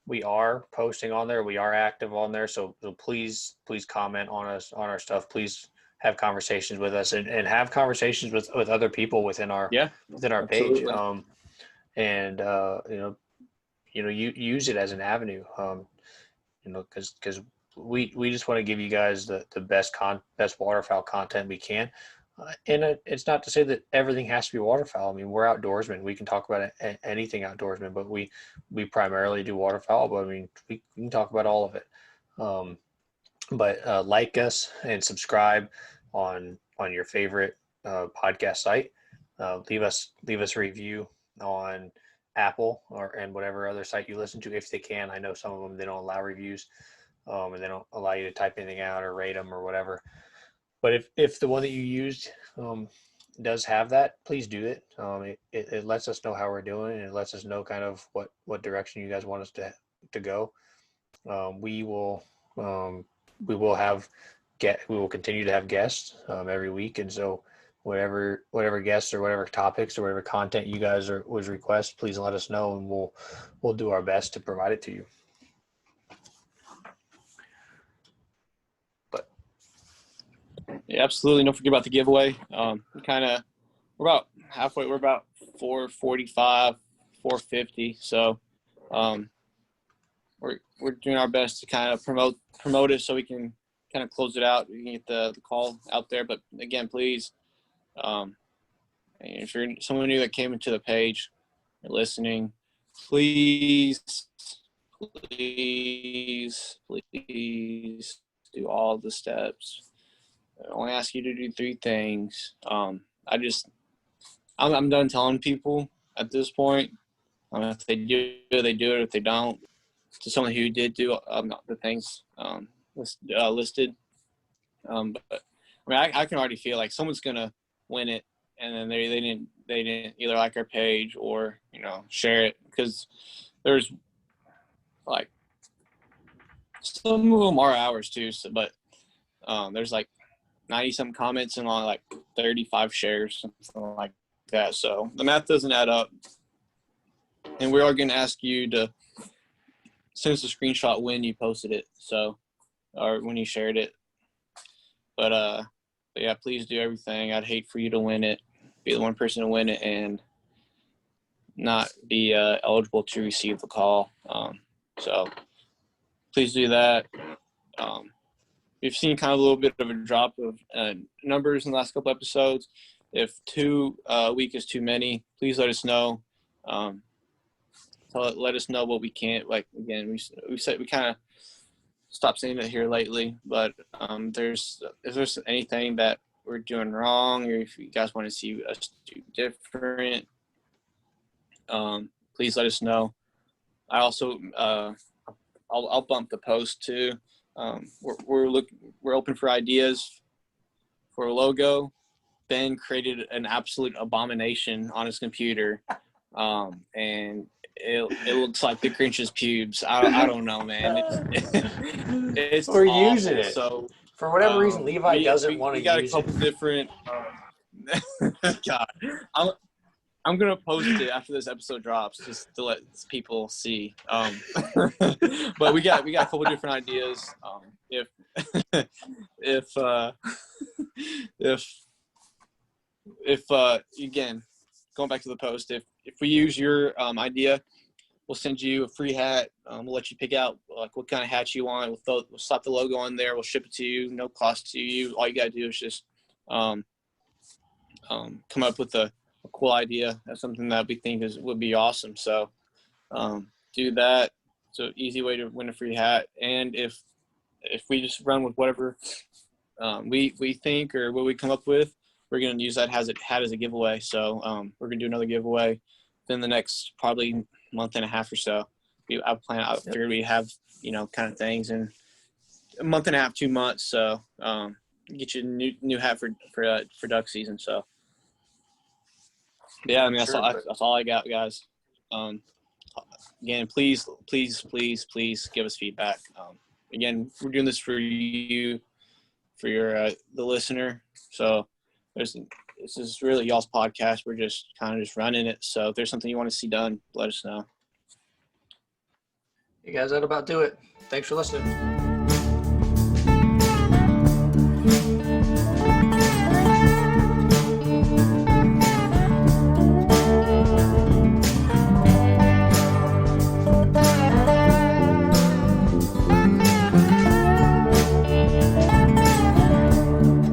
We are posting on there. We are active on there. So please comment on us, on our stuff. Please have conversations with us, and have conversations with other people within our page. And you use it as an avenue. Because we just want to give you guys the best waterfowl content we can. And it's not to say that everything has to be waterfowl. I mean, we're outdoorsmen. We can talk about anything outdoorsmen, but we primarily do waterfowl. But I mean, we can talk about all of it. But like us and subscribe on your favorite podcast site. Leave us a review on Apple and whatever other site you listen to, if they can. I know some of them, they don't allow reviews, and they don't allow you to type anything out or rate them or whatever. But if the one that you used does have that, please do it. It lets us know how we're doing, and it lets us know kind of what direction you guys want us to go. We will continue to have guests every week, and so whatever guests or whatever topics or whatever content you guys was request, please let us know, and we'll do our best to provide it to you. But yeah, absolutely. Don't forget about the giveaway. We're about halfway. We're about 445, 450. So we're doing our best to kind of promote it so we can kind of close it out. We can get the call out there. But again, please, if you're someone new that came into the page, you're listening, please do all the steps. I only ask you to do 3 things. I'm done telling people at this point. If they do it, they do it. If they don't, to someone who did do the things listed. But I mean, I can already feel like someone's gonna win it, and then they didn't either like our page or share it, because there's like some of them are ours too. So, but there's like 90-some comments and only like 35 shares, something like that. So the math doesn't add up. And we are going to ask you to send us a screenshot when you posted it, or when you shared it. But yeah, please do everything. I'd hate for you to win it, be the one person to win it, and not be eligible to receive the call. So please do that. We've seen kind of a little bit of a drop of numbers in the last couple episodes. If 2 a week is too many, please let us know. Let us know what we can't. Like, again, we said we kind of stopped saying it here lately, but if there's anything that we're doing wrong, or if you guys want to see us do different, please let us know. I also I'll bump the post too. We're open for ideas for a logo. Ben created an absolute abomination on his computer, and it looks like the Grinch's pubes. I don't know, man. It's we're awful. using it. So for whatever reason, Levi doesn't want to use it. We got a couple different. God, I'm gonna post it after this episode drops, just to let people see. But we got a couple different ideas. If again, going back to the post, if we use your idea, we'll send you a free hat. We'll let you pick out like what kind of hat you want. We'll slap the logo on there. We'll ship it to you, no cost to you. All you gotta do is just come up with a cool idea. That's something that we think would be awesome. So do that. It's an easy way to win a free hat. And if we just run with whatever we think or what we come up with, we're going to use that hat as a giveaway. So we're going to do another giveaway within the next probably month and a half or so. I figured we have kind of things in a month and a half, 2 months. So get you a new hat for duck season. So yeah, I mean that's all I got, guys. Again, please give us feedback. Again, we're doing this for you, for the listener. So this is really y'all's podcast. We're just kind of just running it. So if there's something you want to see done, let us know. You guys, that'll about do it. Thanks for listening.